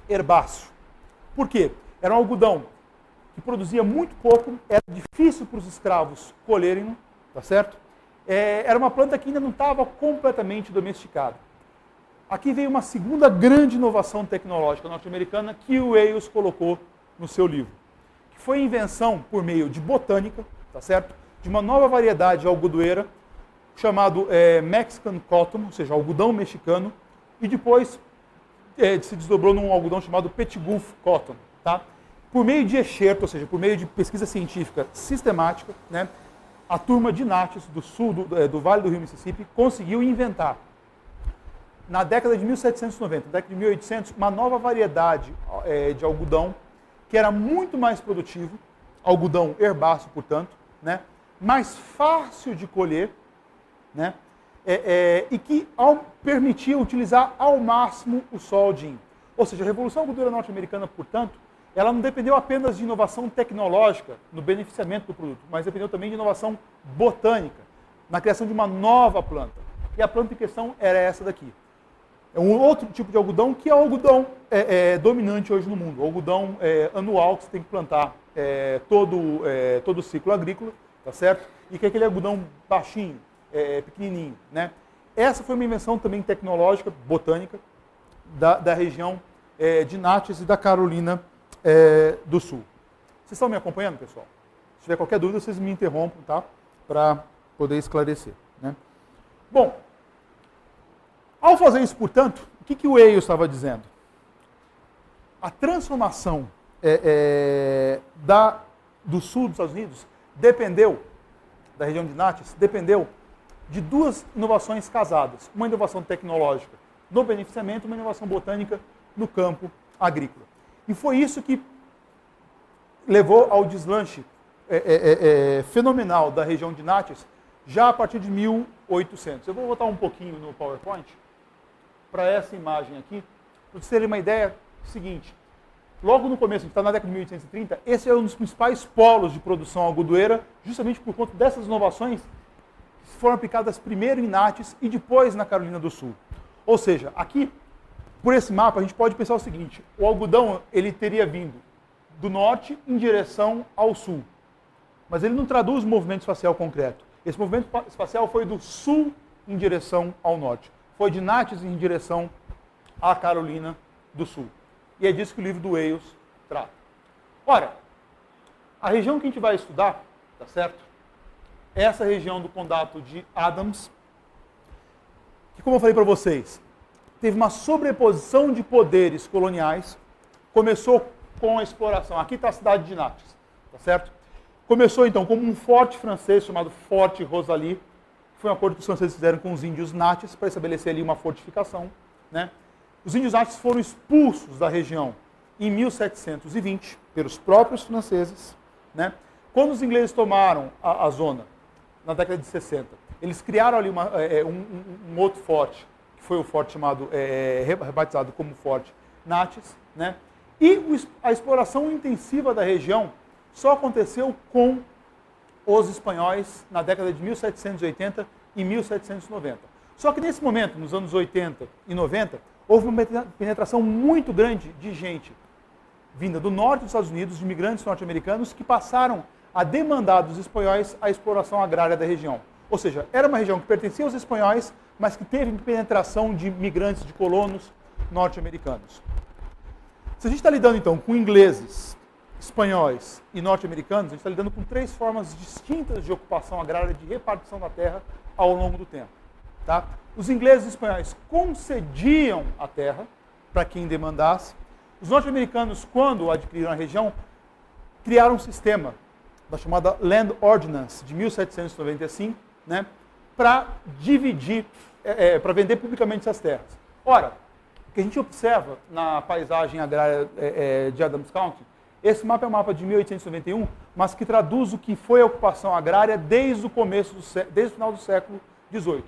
herbáceo. Por quê? Era um algodão que produzia muito pouco, era difícil para os escravos colherem, tá certo? Era uma planta que ainda não estava completamente domesticada. Aqui veio uma segunda grande inovação tecnológica norte-americana que o Wales colocou no seu livro, que foi a invenção por meio de botânica, tá certo? De uma nova variedade algodoeira chamado Mexican Cotton, ou seja, algodão mexicano, e depois se desdobrou num algodão chamado Petit-Gulf Cotton, tá? Por meio de enxerto, ou seja, por meio de pesquisa científica sistemática, né, a turma de Natchez, do sul do Vale do Rio Mississippi, conseguiu inventar, na década de 1790, na década de 1800, uma nova variedade de algodão que era muito mais produtivo, algodão herbáceo, portanto, né, mais fácil de colher, né, e que permitia utilizar ao máximo o soldinho. Ou seja, a Revolução Algodoeira Norte-Americana, portanto, ela não dependeu apenas de inovação tecnológica no beneficiamento do produto, mas dependeu também de inovação botânica, na criação de uma nova planta. E a planta em questão era essa daqui. É um outro tipo de algodão que é o algodão dominante hoje no mundo. O algodão anual que você tem que plantar todo o ciclo agrícola, tá certo? E que é aquele algodão baixinho, pequenininho, né? Essa foi uma invenção também tecnológica, botânica, da região de Natchez e da Carolina do Sul. Vocês estão me acompanhando, pessoal? Se tiver qualquer dúvida, vocês me interrompam, tá? Para poder esclarecer, né? Bom, ao fazer isso, portanto, o que o Wales estava dizendo? A transformação do sul dos Estados Unidos dependeu, da região de Natchez, dependeu de duas inovações casadas. Uma inovação tecnológica no beneficiamento, uma inovação botânica no campo agrícola. E foi isso que levou ao deslanche fenomenal da região de Natchez, já a partir de 1800. Eu vou voltar um pouquinho no PowerPoint para essa imagem aqui, para vocês terem uma ideia seguinte. Logo no começo, a gente está na década de 1830, esse é um dos principais polos de produção algodoeira, justamente por conta dessas inovações que foram aplicadas primeiro em Natchez e depois na Carolina do Sul. Ou seja, aqui, por esse mapa, a gente pode pensar o seguinte: o algodão ele teria vindo do norte em direção ao sul, mas ele não traduz movimento espacial concreto. Esse movimento espacial foi do sul em direção ao norte. Foi de Natchez em direção à Carolina do Sul. E é disso que o livro do Wales trata. Ora, a região que a gente vai estudar, tá certo? É essa região do condado de Adams, que, como eu falei para vocês, teve uma sobreposição de poderes coloniais. Começou com a exploração. Aqui está a cidade de Natchez, tá certo? Começou, então, como um forte francês chamado Forte Rosalie, que foi um acordo que os franceses fizeram com os índios Natchez para estabelecer ali uma fortificação, né? Os índios Natchez foram expulsos da região em 1720 pelos próprios franceses, né? Quando os ingleses tomaram a zona, na década de 60, eles criaram ali um outro forte, que foi o forte chamado, rebatizado como Forte Natchez, né? E a exploração intensiva da região só aconteceu com os espanhóis na década de 1780 e 1790. Só que nesse momento, nos anos 80 e 90, houve uma penetração muito grande de gente vinda do norte dos Estados Unidos, de imigrantes norte-americanos, que passaram a demandar dos espanhóis a exploração agrária da região. Ou seja, era uma região que pertencia aos espanhóis, mas que teve penetração de migrantes, de colonos norte-americanos. Se a gente está lidando, então, com ingleses, espanhóis e norte-americanos, a gente está lidando com três formas distintas de ocupação agrária, de repartição da terra ao longo do tempo. Tá? Os ingleses e espanhóis concediam a terra para quem demandasse. Os norte-americanos, quando adquiriram a região, criaram um sistema da chamada Land Ordinance de 1795, né, para dividir, para vender publicamente essas terras. Ora, O que a gente observa na paisagem agrária de Adams County, esse mapa é um mapa de 1891, mas que traduz o que foi a ocupação agrária desde o começo, desde o final do século XVIII.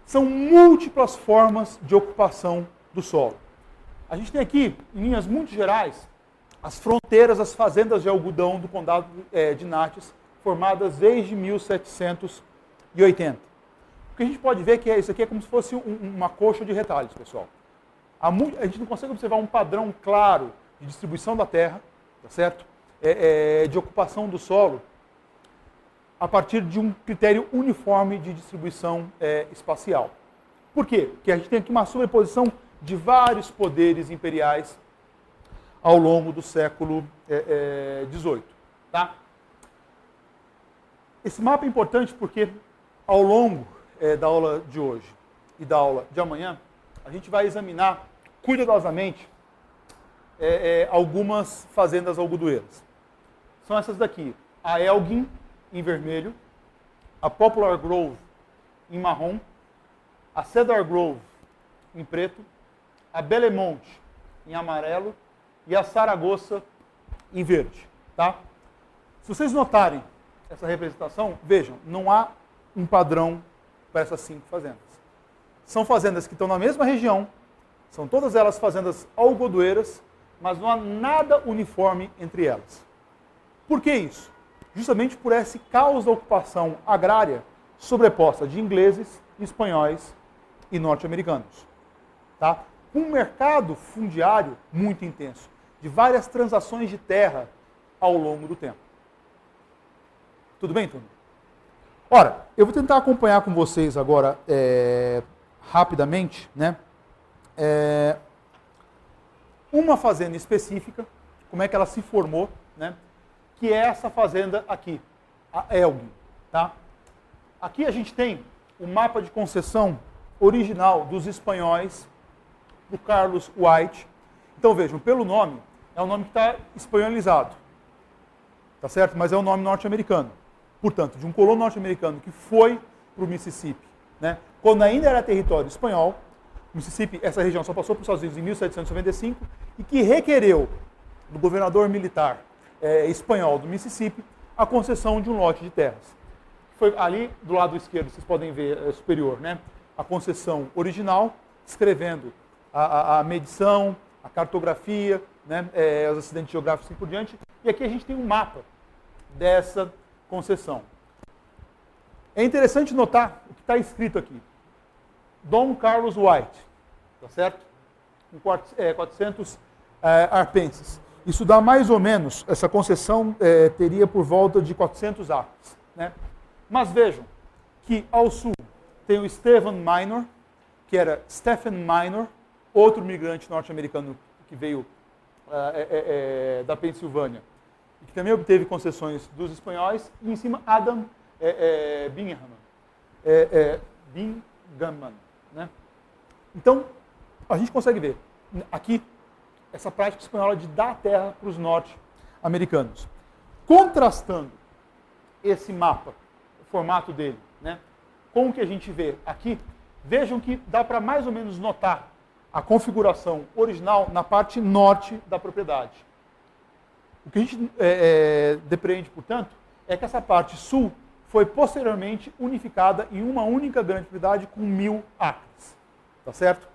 São múltiplas formas de ocupação do solo. A gente tem aqui, em linhas muito gerais, as fronteiras das fazendas de algodão do condado de Natchez, formadas desde 1780. O que a gente pode ver é que isso aqui é como se fosse uma coxa de retalhos, pessoal. A gente não consegue observar um padrão claro de distribuição da terra, tá certo? De ocupação do solo, a partir de um critério uniforme de distribuição espacial. Por quê? Porque a gente tem aqui uma sobreposição de vários poderes imperiais ao longo do século XVIII. Tá? Esse mapa é importante porque, ao longo da aula de hoje e da aula de amanhã, a gente vai examinar cuidadosamente algumas fazendas algodoeiras. São essas daqui: a Elgin, em vermelho, a Poplar Grove, em marrom, a Cedar Grove, em preto, a Bellemont, em amarelo, e a Saragossa, em verde. Tá? Se vocês notarem essa representação, vejam, não há um padrão para essas 5 fazendas. São fazendas que estão na mesma região, são todas elas fazendas algodoeiras, mas não há nada uniforme entre elas. Por que isso? Justamente por esse caos da ocupação agrária sobreposta de ingleses, espanhóis e norte-americanos. Tá? Um mercado fundiário muito intenso, de várias transações de terra ao longo do tempo. Tudo bem, turma? Ora, eu vou tentar acompanhar com vocês agora, rapidamente, né? Uma fazenda específica, como é que ela se formou, né? Que é essa fazenda aqui, a Elgin. Tá? Aqui a gente tem o mapa de concessão original dos espanhóis, do Carlos White. Então vejam, pelo nome, é um nome que está espanholizado, tá certo? Mas é um nome norte-americano. Portanto, de um colono norte-americano que foi para o Mississippi, né? Quando ainda era território espanhol. Mississippi, essa região só passou para os Estados Unidos em 1795, e que requereu do governador militar espanhol do Mississippi a concessão de um lote de terras. Foi ali do lado esquerdo, vocês podem ver, superior, né? A concessão original, descrevendo a medição, a cartografia, né? Os acidentes geográficos e assim por diante. E aqui a gente tem um mapa dessa concessão. É interessante notar o que está escrito aqui. Dom Carlos White, tá certo? Com 400 arpenses. Isso dá mais ou menos, essa concessão teria por volta de 400 acres, né? Mas vejam que ao sul tem o Stephen Minor, que era Stephen Minor, outro migrante norte-americano que veio da Pensilvânia, e que também obteve concessões dos espanhóis, e em cima Adam Bingham. Bingham, né? Então, a gente consegue ver aqui essa prática espanhola de dar terra para os norte-americanos. Contrastando esse mapa, o formato dele, né, com o que a gente vê aqui, vejam que dá para mais ou menos notar a configuração original na parte norte da propriedade. O que a gente depreende, portanto, é que essa parte sul foi posteriormente unificada em uma única grande propriedade com 1000 acres. Tá certo?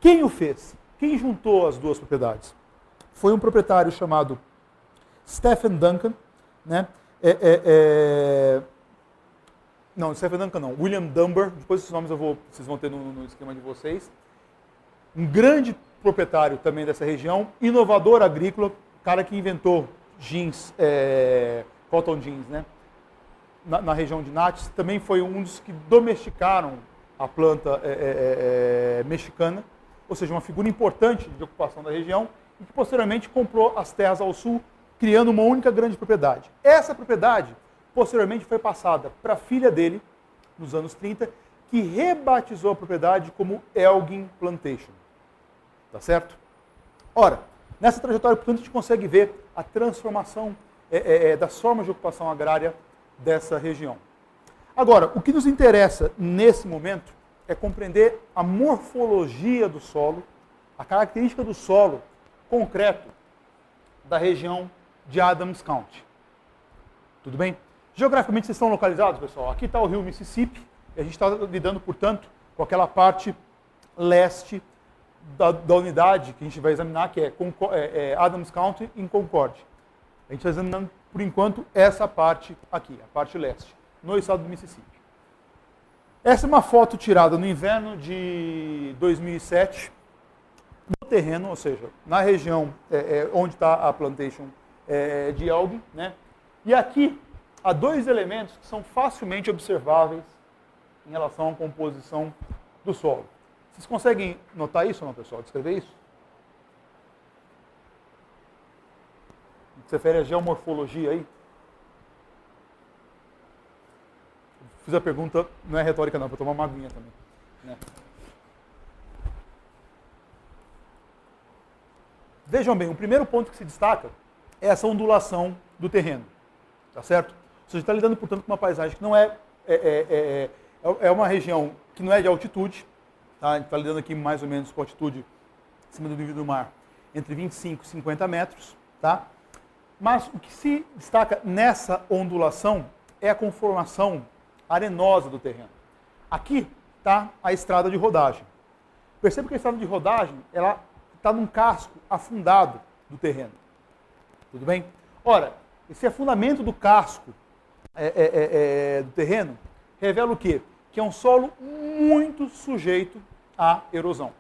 Quem o fez? Quem juntou as duas propriedades? Foi um proprietário chamado Stephen Duncan, né? Não, Stephen Duncan não, William Dunbar, depois esses nomes vocês vão ter no esquema de vocês. Um grande proprietário também dessa região, inovador agrícola, cara que inventou jeans, cotton jeans, né? Na região de Natchez, também foi um dos que domesticaram a planta mexicana, ou seja, uma figura importante de ocupação da região, e que posteriormente comprou as terras ao sul, criando uma única grande propriedade. Essa propriedade, posteriormente, foi passada para a filha dele, nos anos 30, que rebatizou a propriedade como Elgin Plantation. Tá certo? Ora, nessa trajetória, portanto, a gente consegue ver a transformação das formas de ocupação agrária dessa região. Agora, o que nos interessa nesse momento é compreender a morfologia do solo, a característica do solo concreto da região de Adams County. Tudo bem? Geograficamente vocês estão localizados, pessoal? Aqui está o rio Mississippi, e a gente está lidando, portanto, com aquela parte leste da unidade que a gente vai examinar, que é Adams County em Concord. A gente está examinando, por enquanto, essa parte aqui, a parte leste, no estado do Mississippi. Essa é uma foto tirada no inverno de 2007, no terreno, ou seja, na região onde está a plantation de algae, né? E aqui há dois elementos que são facilmente observáveis em relação à composição do solo. Vocês conseguem notar isso ou não, pessoal? Descrever isso? Você refere à geomorfologia aí? Fiz a pergunta, não é retórica não, para tomar uma aguinha também. Né? Vejam bem, o primeiro ponto que se destaca é essa ondulação do terreno. Tá certo? Você está lidando, portanto, com uma paisagem que não é uma região que não é de altitude. Tá? A gente está lidando aqui mais ou menos com altitude acima do nível do mar, entre 25 e 50 metros. Tá? Mas o que se destaca nessa ondulação é a conformação arenosa do terreno. Aqui está a estrada de rodagem. Perceba que a estrada de rodagem ela está num casco afundado do terreno. Tudo bem? Ora, esse afundamento do casco do terreno revela o quê? Que é um solo muito sujeito à erosão.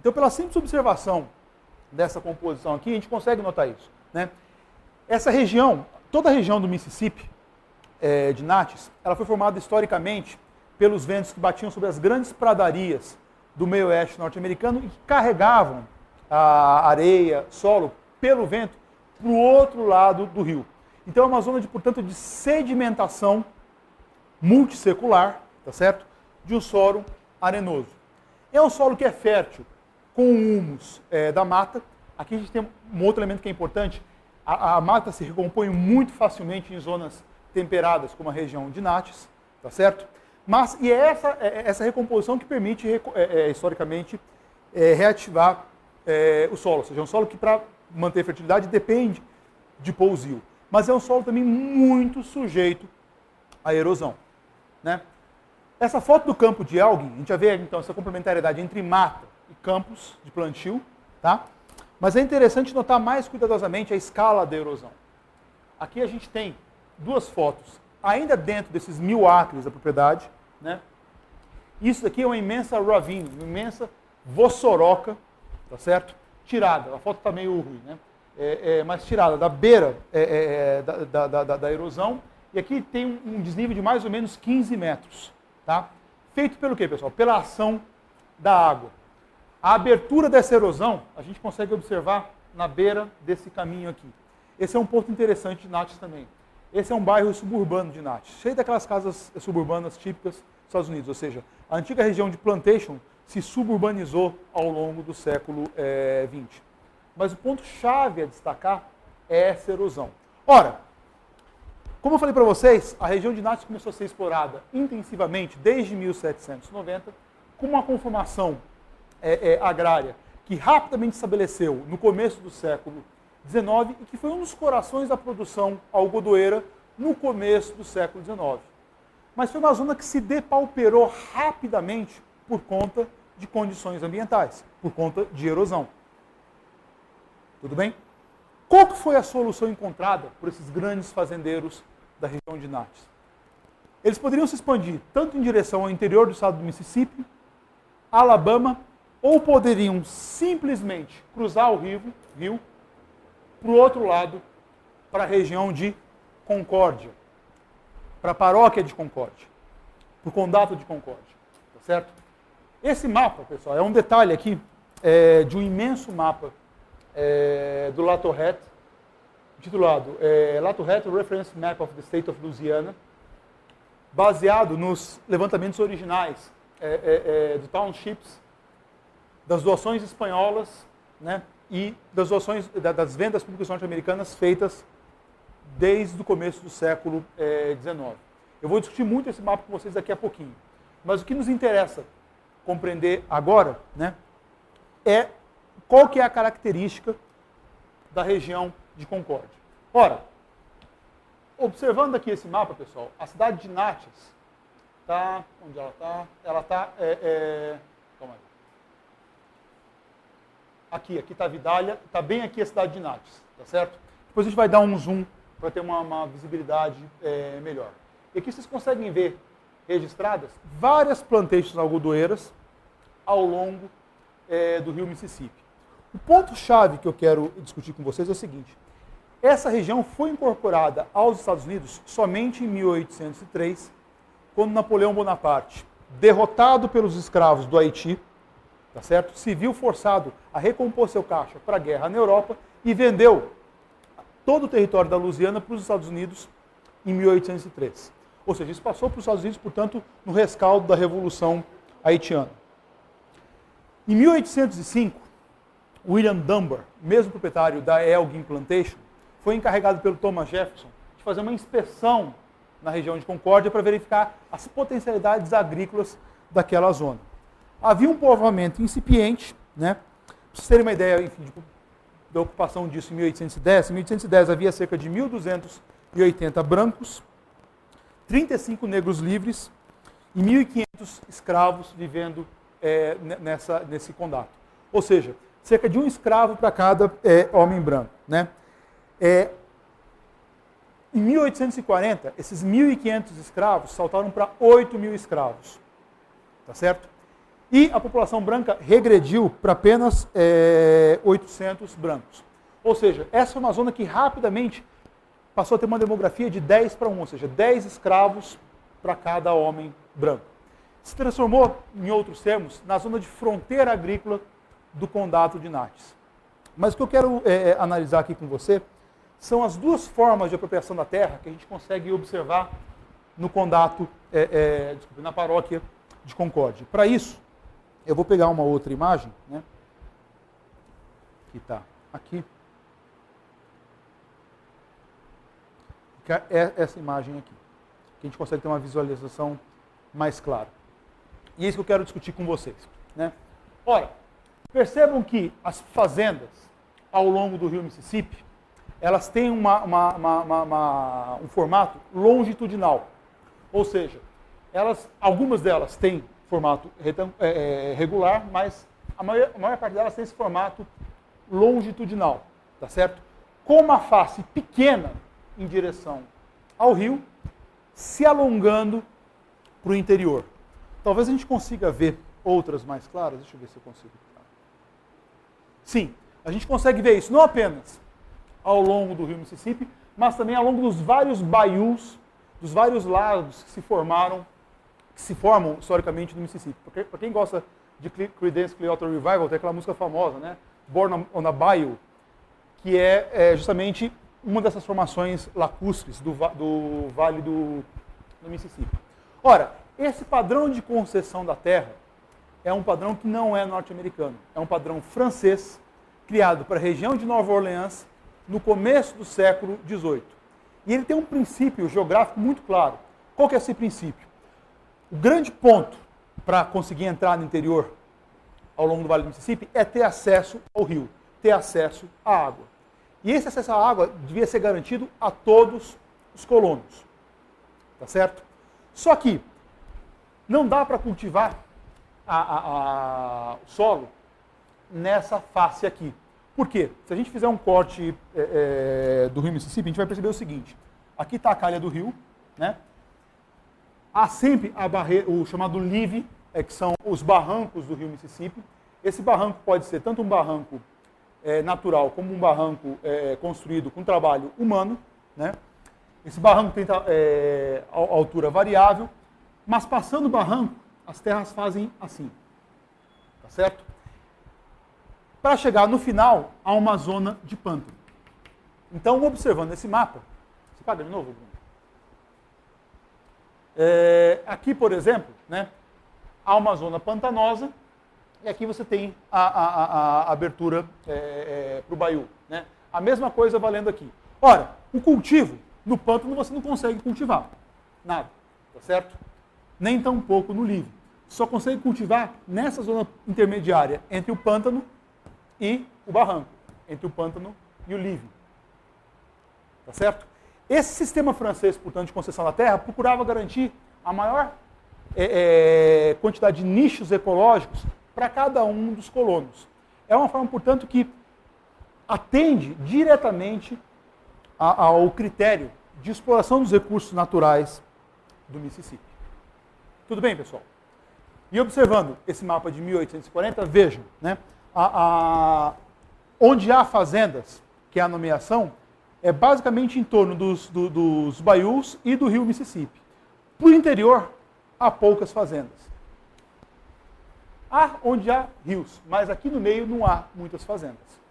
Então, pela simples observação dessa composição aqui, a gente consegue notar isso. Né? Essa região, toda a região do Mississippi, de Natchez, ela foi formada historicamente pelos ventos que batiam sobre as grandes pradarias do meio oeste norte-americano e que carregavam a areia, solo, pelo vento, para o outro lado do rio. Então é uma zona, portanto, de sedimentação multissecular, tá certo? De um solo arenoso. É um solo que é fértil, com o humus da mata. Aqui a gente tem um outro elemento que é importante. A mata se recompõe muito facilmente em zonas temperadas, como a região de Natchez, tá certo? Mas, e é essa recomposição que permite, historicamente, reativar o solo. Ou seja, é um solo que, para manter fertilidade, depende de pousio. Mas é um solo também muito sujeito à erosão. Né? Essa foto do campo de algae, a gente já vê então essa complementariedade entre mata e campos de plantio. Tá? Mas é interessante notar mais cuidadosamente a escala da erosão. Aqui a gente tem duas fotos, ainda dentro desses 1000 acres da propriedade. Né? Isso aqui é uma imensa ravine, uma imensa vossoroca, tá certo? Tirada, a foto está meio ruim, né? Mas tirada da beira da erosão. E aqui tem um desnível de mais ou menos 15 metros. Tá? Feito pelo quê, pessoal? Pela ação da água. A abertura dessa erosão a gente consegue observar na beira desse caminho aqui. Esse é um ponto interessante de Natchez também. Esse é um bairro suburbano de Natchez, cheio daquelas casas suburbanas típicas dos Estados Unidos. Ou seja, a antiga região de Plantation se suburbanizou ao longo do século XX. Mas o ponto-chave a destacar é essa erosão. Ora, como eu falei para vocês, a região de Natchez começou a ser explorada intensivamente desde 1790, com uma conformação agrária que rapidamente se estabeleceu no começo do século XIX e que foi um dos corações da produção algodoeira no começo do século XIX. Mas foi uma zona que se depauperou rapidamente por conta de condições ambientais, por conta de erosão. Tudo bem? Qual que foi a solução encontrada por esses grandes fazendeiros da região de Natchez? Eles poderiam se expandir tanto em direção ao interior do estado do Mississippi, Alabama, ou poderiam simplesmente cruzar o rio para o outro lado, para a região de Concórdia, para a paróquia de Concórdia, para o condado de Concórdia, tá certo? Esse mapa, pessoal, é um detalhe aqui de um imenso mapa do Latourette, intitulado Latourette Reference Map of the State of Louisiana, baseado nos levantamentos originais do townships, das doações espanholas, né, e das doações, das vendas públicas norte-americanas feitas desde o começo do século XIX. Eu vou discutir muito esse mapa com vocês daqui a pouquinho. Mas o que nos interessa compreender agora, né, é qual que é a característica da região de Concórdia? Ora, observando aqui esse mapa, pessoal, a cidade de Natchez está... Onde ela está? Ela está... Calma aí. Aqui está a Vidália, está bem aqui a cidade de Natchez, tá certo? Depois a gente vai dar um zoom para ter uma visibilidade melhor. E aqui vocês conseguem ver registradas várias plantations algodoeiras ao longo do rio Mississippi. O ponto-chave que eu quero discutir com vocês é o seguinte: essa região foi incorporada aos Estados Unidos somente em 1803, quando Napoleão Bonaparte, derrotado pelos escravos do Haiti, tá certo? Se viu forçado a recompor seu caixa para a guerra na Europa e vendeu todo o território da Louisiana para os Estados Unidos em 1803. Ou seja, isso passou para os Estados Unidos, portanto, no rescaldo da Revolução Haitiana. Em 1805, William Dunbar, mesmo proprietário da Elgin Plantation, foi encarregado pelo Thomas Jefferson de fazer uma inspeção na região de Concórdia para verificar as potencialidades agrícolas daquela zona. Havia um povoamento incipiente, né? Para vocês terem uma ideia, enfim, da ocupação disso em 1810. Em 1810 havia cerca de 1.280 brancos, 35 negros livres e 1.500 escravos vivendo nesse condado. Ou seja, cerca de um escravo para cada homem branco, né? Em 1840, esses 1.500 escravos saltaram para 8.000 escravos, tá certo? E a população branca regrediu para apenas 800 brancos. Ou seja, essa é uma zona que rapidamente passou a ter uma demografia de 10 para 1, ou seja, 10 escravos para cada homem branco. Se transformou, em outros termos, na zona de fronteira agrícola do condado de Natchez. Mas o que eu quero analisar aqui com você são as duas formas de apropriação da terra que a gente consegue observar no condado, na paróquia de Concórdia. Para isso, eu vou pegar uma outra imagem, né, que está aqui, que é essa imagem aqui, que a gente consegue ter uma visualização mais clara. E é isso que eu quero discutir com vocês, né? Ora, percebam que as fazendas ao longo do rio Mississippi, elas têm um formato longitudinal. Ou seja, algumas delas têm formato regular, mas a maior parte delas tem esse formato longitudinal, tá certo? Com uma face pequena em direção ao rio, se alongando para o interior. Talvez a gente consiga ver outras mais claras. Deixa eu ver se eu consigo. Sim, a gente consegue ver isso não apenas ao longo do rio Mississippi, mas também ao longo dos vários baius, dos vários lagos que se formam historicamente no Mississippi. Para quem gosta de Creedence Clearwater Revival, tem aquela música famosa, né? Born on a Bayou, que é justamente uma dessas formações lacustres do Vale do Mississippi. Ora, esse padrão de concessão da terra é um padrão que não é norte-americano, é um padrão francês, criado para a região de Nova Orleans no começo do século XVIII. E ele tem um princípio geográfico muito claro. Qual que é esse princípio? O grande ponto para conseguir entrar no interior ao longo do Vale do Mississippi é ter acesso ao rio, ter acesso à água. E esse acesso à água devia ser garantido a todos os colonos. Tá certo? Só que não dá para cultivar o solo nessa face aqui. Por quê? Se a gente fizer um corte do rio Mississippi, a gente vai perceber o seguinte. Aqui está a calha do rio, né? Há sempre o chamado live, que são os barrancos do rio Mississippi. Esse barranco pode ser tanto um barranco natural como um barranco construído com trabalho humano, né? Esse barranco tem altura variável, mas passando o barranco, as terras fazem assim, tá certo? Para chegar no final, há uma zona de pântano. Então, observando esse mapa, você paga de novo, Bruno? Aqui, por exemplo, né, há uma zona pantanosa, e aqui você tem a abertura para o baiú, né? A mesma coisa valendo aqui. Ora, o cultivo, no pântano você não consegue cultivar nada, tá certo? Nem tampouco no livre. Só consegue cultivar nessa zona intermediária entre o pântano e o barranco, entre o pântano e o living. Tá certo? Esse sistema francês, portanto, de concessão da terra, procurava garantir a maior quantidade de nichos ecológicos para cada um dos colonos. É uma forma, portanto, que atende diretamente ao critério de exploração dos recursos naturais do Mississippi. Tudo bem, pessoal? E observando esse mapa de 1840, vejam, né, onde há fazendas, que é a nomeação, é basicamente em torno dos baiús e do rio Mississippi. Para o interior, há poucas fazendas. Há onde há rios, mas aqui no meio não há muitas fazendas.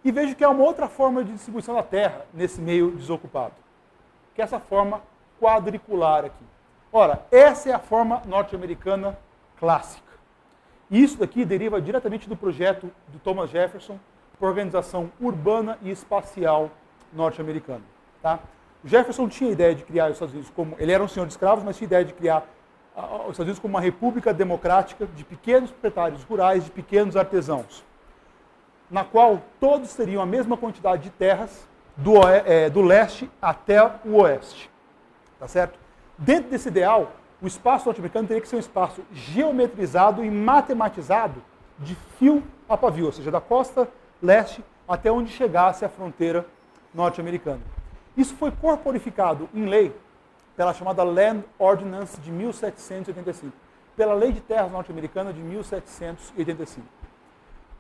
E vejo que há uma outra forma de distribuição da terra nesse meio desocupado, que é essa forma quadricular aqui. Ora, essa é a forma norte-americana clássica. E isso daqui deriva diretamente do projeto do Thomas Jefferson para a Organização Urbana e Espacial norte-americana. Tá? O Jefferson tinha a ideia de criar os Estados Unidos como... Ele era um senhor de escravos, mas tinha a ideia de criar os Estados Unidos como uma república democrática de pequenos proprietários rurais, de pequenos artesãos, na qual todos teriam a mesma quantidade de terras do leste até o oeste. Tá certo? Dentro desse ideal, o espaço norte-americano teria que ser um espaço geometrizado e matematizado de fio a pavio, ou seja, da costa leste até onde chegasse a fronteira norte-americana. Isso foi corporificado em lei pela chamada Land Ordinance de 1785, pela Lei de Terras norte-americana de 1785.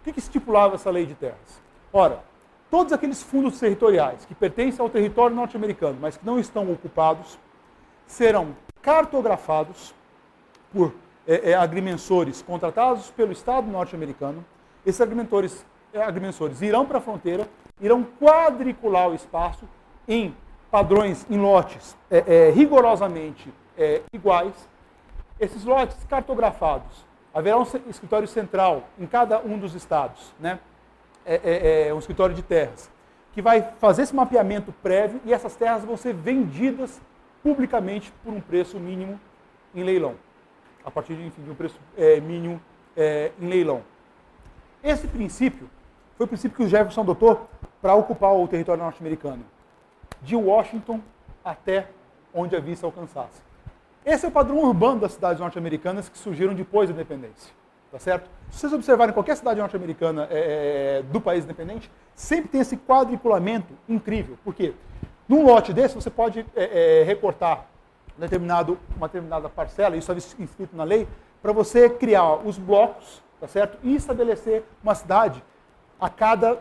O que estipulava essa Lei de Terras? Ora, todos aqueles fundos territoriais que pertencem ao território norte-americano, mas que não estão ocupados, serão cartografados por agrimensores contratados pelo Estado norte-americano. Esses agrimensores irão para a fronteira, irão quadricular o espaço em padrões, em lotes rigorosamente iguais. Esses lotes cartografados, haverá um escritório central em cada um dos estados, né? Um escritório de terras, que vai fazer esse mapeamento prévio e essas terras vão ser vendidas publicamente por um preço mínimo em leilão, a partir de um preço mínimo em leilão. Esse princípio foi o princípio que o Jefferson adotou para ocupar o território norte-americano, de Washington até onde a vista alcançasse. Esse é o padrão urbano das cidades norte-americanas que surgiram depois da independência. Tá certo? Se vocês observarem qualquer cidade norte-americana do país independente, sempre tem esse quadriculamento incrível. Por quê? Num lote desse, você pode recortar uma determinada parcela, isso está inscrito na lei, para você criar os blocos, tá certo? E estabelecer uma cidade a cada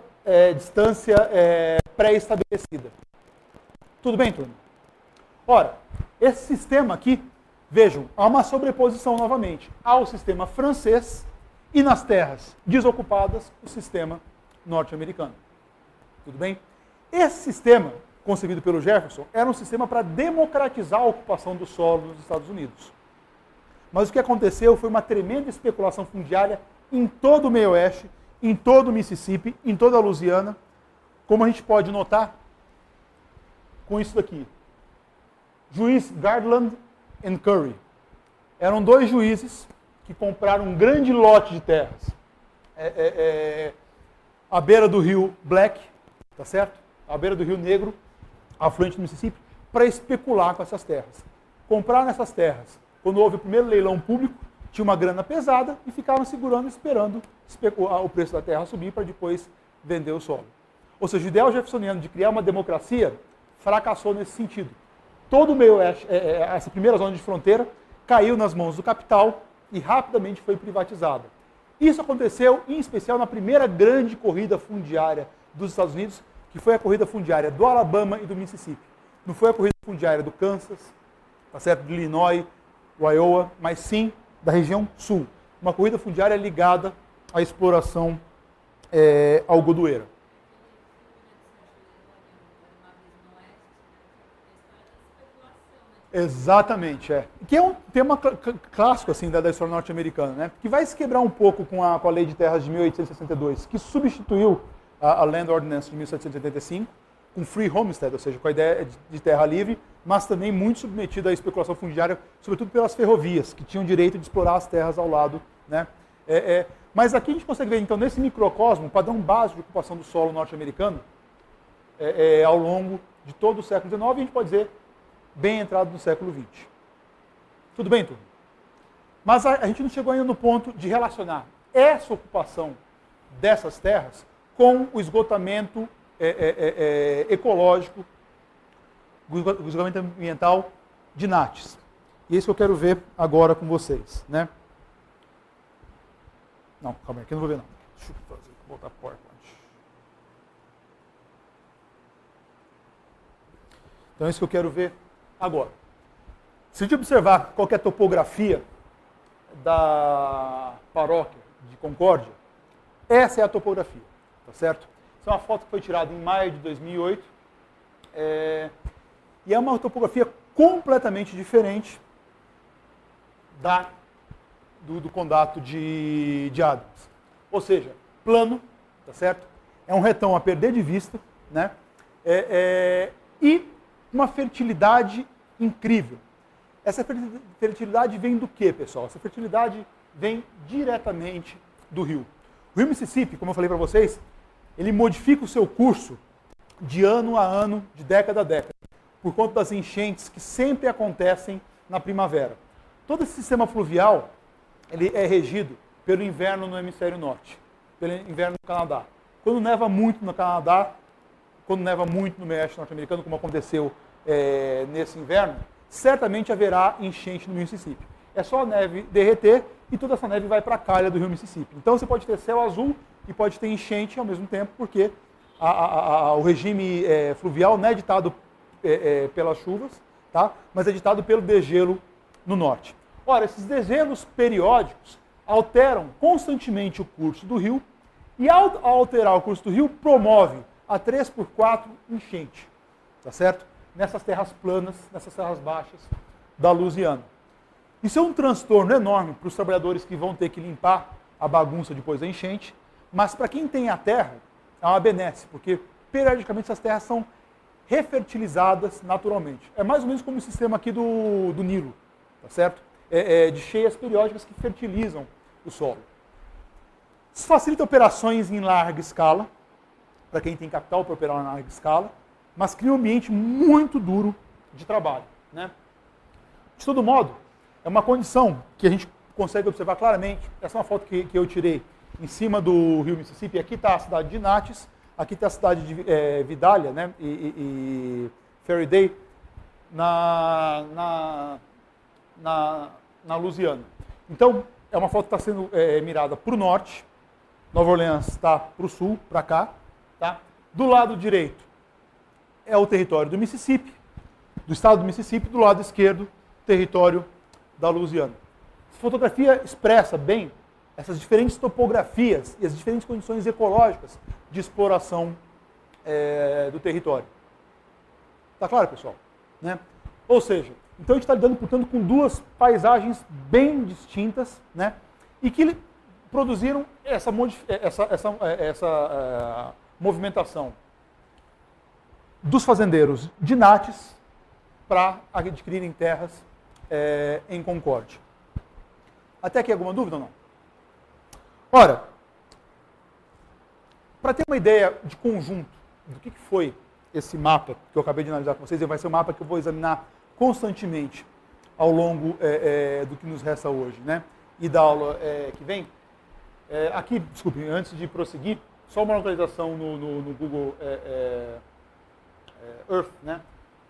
distância pré-estabelecida. Tudo bem, turma? Ora, esse sistema aqui, vejam, há uma sobreposição novamente ao sistema francês e nas terras desocupadas, o sistema norte-americano. Tudo bem? Esse sistema, concebido pelo Jefferson, era um sistema para democratizar a ocupação do solo nos Estados Unidos. Mas o que aconteceu foi uma tremenda especulação fundiária em todo o meio-oeste, em todo o Mississippi, em toda a Louisiana, como a gente pode notar com isso daqui. Juiz Garland e Curry. Eram dois juízes que compraram um grande lote de terras à beira do rio Black, tá certo? À beira do rio Negro, afluente do Mississippi, para especular com essas terras. Compraram essas terras. Quando houve o primeiro leilão público, tinha uma grana pesada e ficaram segurando, esperando o preço da terra subir para depois vender o solo. Ou seja, o ideal jeffersoniano de criar uma democracia fracassou nesse sentido. Todo o meio-oeste, essa primeira zona de fronteira, caiu nas mãos do capital e rapidamente foi privatizada. Isso aconteceu, em especial, na primeira grande corrida fundiária dos Estados Unidos, que foi a corrida fundiária do Alabama e do Mississippi. Não foi a corrida fundiária do Kansas, tá certo? Do Illinois, do Iowa, mas sim da região sul. Uma corrida fundiária ligada à exploração algodoeira. Exatamente, que é um tema clássico assim, da história norte-americana, né? Que vai se quebrar um pouco com a Lei de Terras de 1862, que substituiu a Land Ordinance de 1785, com Free Homestead, ou seja, com a ideia de terra livre, mas também muito submetida à especulação fundiária, sobretudo pelas ferrovias, que tinham direito de explorar as terras ao lado, né, Mas aqui a gente consegue ver, então, nesse microcosmo, o padrão básico de ocupação do solo norte-americano ao longo de todo o século XIX, e a gente pode dizer, bem entrado no século XX. Tudo bem, turma? Mas a gente não chegou ainda no ponto de relacionar essa ocupação dessas terras com o esgotamento ecológico, o esgotamento ambiental de Nápoles. E é isso que eu quero ver agora com vocês, né? Não, calma aí, aqui eu não vou ver não. Deixa eu botar PowerPoint. Então é isso que eu quero ver agora. Se a gente observar qual que é a topografia da paróquia de Concórdia, essa é a topografia, tá certo? Essa é uma foto que foi tirada em maio de 2008, e é uma topografia completamente diferente do condado de Adams. Ou seja, plano, tá certo? É um retão a perder de vista, né? E uma fertilidade incrível. Essa fertilidade vem do quê, pessoal? Essa fertilidade vem diretamente do rio. O rio Mississippi, como eu falei para vocês, ele modifica o seu curso de ano a ano, de década a década, por conta das enchentes que sempre acontecem na primavera. Todo esse sistema fluvial, ele é regido pelo inverno no hemisfério norte, pelo inverno no Canadá. Quando neva muito no Canadá, quando neva muito no México norte-americano, como aconteceu nesse inverno, certamente haverá enchente no Mississippi. É só a neve derreter e toda essa neve vai para a calha do rio Mississippi. Então você pode ter céu azul e pode ter enchente ao mesmo tempo, porque o regime fluvial não é ditado pelas chuvas, tá? Mas é ditado pelo degelo no norte. Ora, esses degelos periódicos alteram constantemente o curso do rio e, ao alterar o curso do rio, promove a 3x4 enchente, tá certo? Nessas terras planas, nessas terras baixas da Louisiana. Isso é um transtorno enorme para os trabalhadores que vão ter que limpar a bagunça depois da enchente, mas para quem tem a terra, é uma benesse, porque periodicamente essas terras são refertilizadas naturalmente. É mais ou menos como o sistema aqui do Nilo, tá certo? De cheias periódicas que fertilizam o solo. Isso facilita operações em larga escala, para quem tem capital para operar em larga escala, mas cria um ambiente muito duro de trabalho, né? De todo modo, é uma condição que a gente consegue observar claramente. Essa é uma foto que eu tirei em cima do rio Mississippi. Aqui está a cidade de Natchez, aqui está a cidade de Vidalia, né? e Faraday, na Louisiana. Então, é uma foto que está sendo mirada para o norte. Nova Orleans está para o sul, para cá. Tá? Do lado direito é o território do Mississippi, do estado do Mississippi. Do lado esquerdo, território da Louisiana. Essa fotografia expressa bem essas diferentes topografias e as diferentes condições ecológicas de exploração do território. Tá claro, pessoal? Né? Ou seja, então a gente está lidando, portanto, com duas paisagens bem distintas, né? E que produziram essa movimentação dos fazendeiros de Natchez para adquirirem terras em Concórdia. Até aqui alguma dúvida ou não? Ora, para ter uma ideia de conjunto do que foi esse mapa que eu acabei de analisar com vocês, vai ser um mapa que eu vou examinar constantemente ao longo do que nos resta hoje, né? E da aula que vem. Aqui, desculpe, antes de prosseguir, só uma localização no Google Earth, né?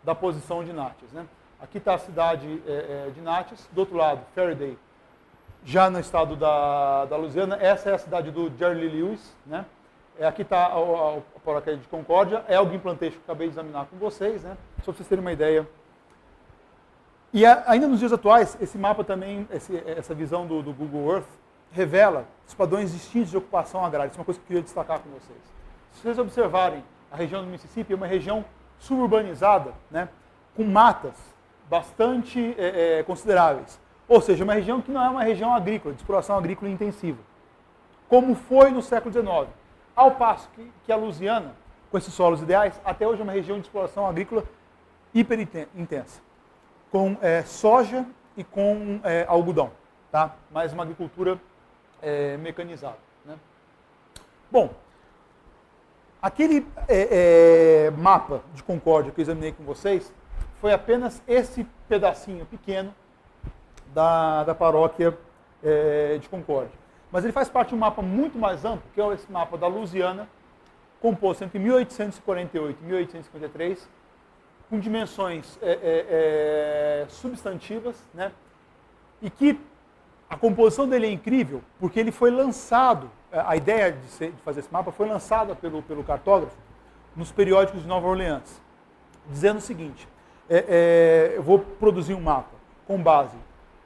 Da posição de Natchez, né? Aqui está a cidade de Natchez, do outro lado, Faraday, já no estado da Louisiana. Essa é a cidade do Jerry Lee Lewis, né? Aqui está a paróquia de Concórdia, é o Green Plantation que eu acabei de examinar com vocês, né? Só para vocês terem uma ideia. E ainda nos dias atuais, esse mapa também, essa visão do Google Earth, revela os padrões distintos de ocupação agrária. Isso é uma coisa que eu queria destacar com vocês. Se vocês observarem, a região do Mississippi é uma região suburbanizada, né? Com matas bastante consideráveis. Ou seja, uma região que não é uma região agrícola, de exploração agrícola intensiva, como foi no século XIX. Ao passo que a Louisiana, com esses solos ideais, até hoje é uma região de exploração agrícola hiper intensa, com soja e com algodão, tá? Mas uma agricultura mecanizado. Né? Bom, aquele mapa de Concórdia que eu examinei com vocês foi apenas esse pedacinho pequeno da paróquia de Concórdia. Mas ele faz parte de um mapa muito mais amplo, que é esse mapa da Louisiana, composto entre 1848 e 1853, com dimensões substantivas, né? E que a composição dele é incrível, porque ele foi lançado, a ideia de fazer esse mapa foi lançada pelo cartógrafo nos periódicos de Nova Orleans, dizendo o seguinte, eu vou produzir um mapa com base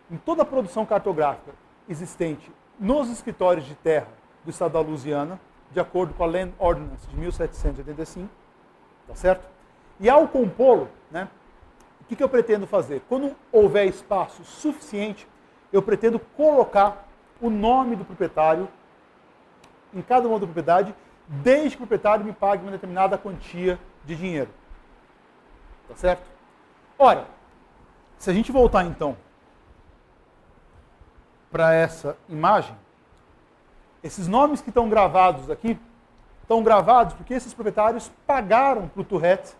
em toda a produção cartográfica existente nos escritórios de terra do estado da Louisiana, de acordo com a Land Ordinance de 1785, tá certo? E ao compô-lo, né, o que eu pretendo fazer? Quando houver espaço suficiente, eu pretendo colocar o nome do proprietário em cada uma da propriedade, desde que o proprietário me pague uma determinada quantia de dinheiro. Tá certo? Ora, se a gente voltar então para essa imagem, esses nomes que estão gravados aqui, estão gravados porque esses proprietários pagaram para o Tourette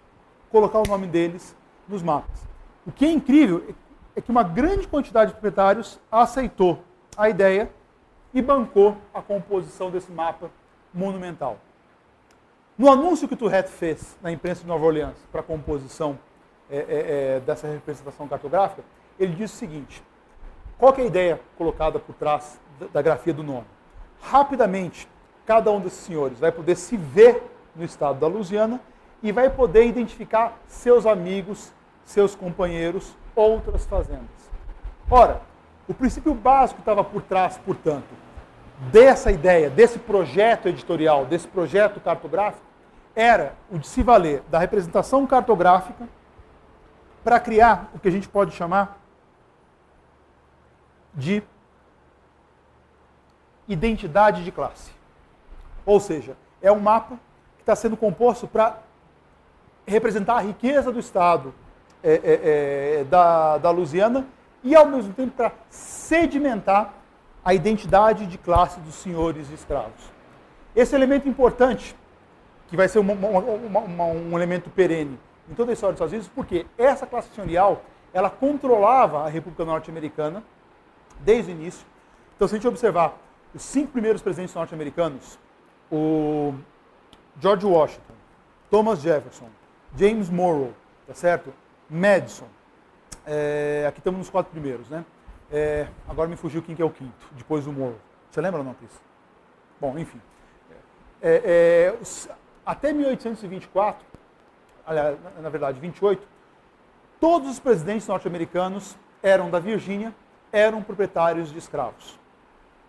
colocar o nome deles nos mapas. O que é incrível é que uma grande quantidade de proprietários aceitou a ideia e bancou a composição desse mapa monumental. No anúncio que o Tourette fez na imprensa de Nova Orleans para a composição dessa representação cartográfica, ele disse o seguinte: qual que é a ideia colocada por trás da grafia do nome? Rapidamente, cada um desses senhores vai poder se ver no estado da Louisiana e vai poder identificar seus amigos, seus companheiros, outras fazendas. Ora, o princípio básico que estava por trás, portanto, dessa ideia, desse projeto editorial, desse projeto cartográfico, era o de se valer da representação cartográfica para criar o que a gente pode chamar de identidade de classe. Ou seja, é um mapa que está sendo composto para representar a riqueza do Estado da Louisiana e, ao mesmo tempo, para sedimentar a identidade de classe dos senhores de escravos. Esse elemento importante, que vai ser um elemento perene em toda a história dos Estados Unidos, porque essa classe senhorial, ela controlava a República Norte-Americana desde o início. Então, se a gente observar os 5 primeiros presidentes norte-americanos, o George Washington, Thomas Jefferson, James Monroe, tá certo? Madison, aqui estamos nos 4 primeiros, né? Agora me fugiu quem que é o 5º, depois do Monroe. Você lembra ou não, Cris? Bom, enfim. Até 1824, aliás, na verdade, 28, todos os presidentes norte-americanos eram da Virgínia, eram proprietários de escravos.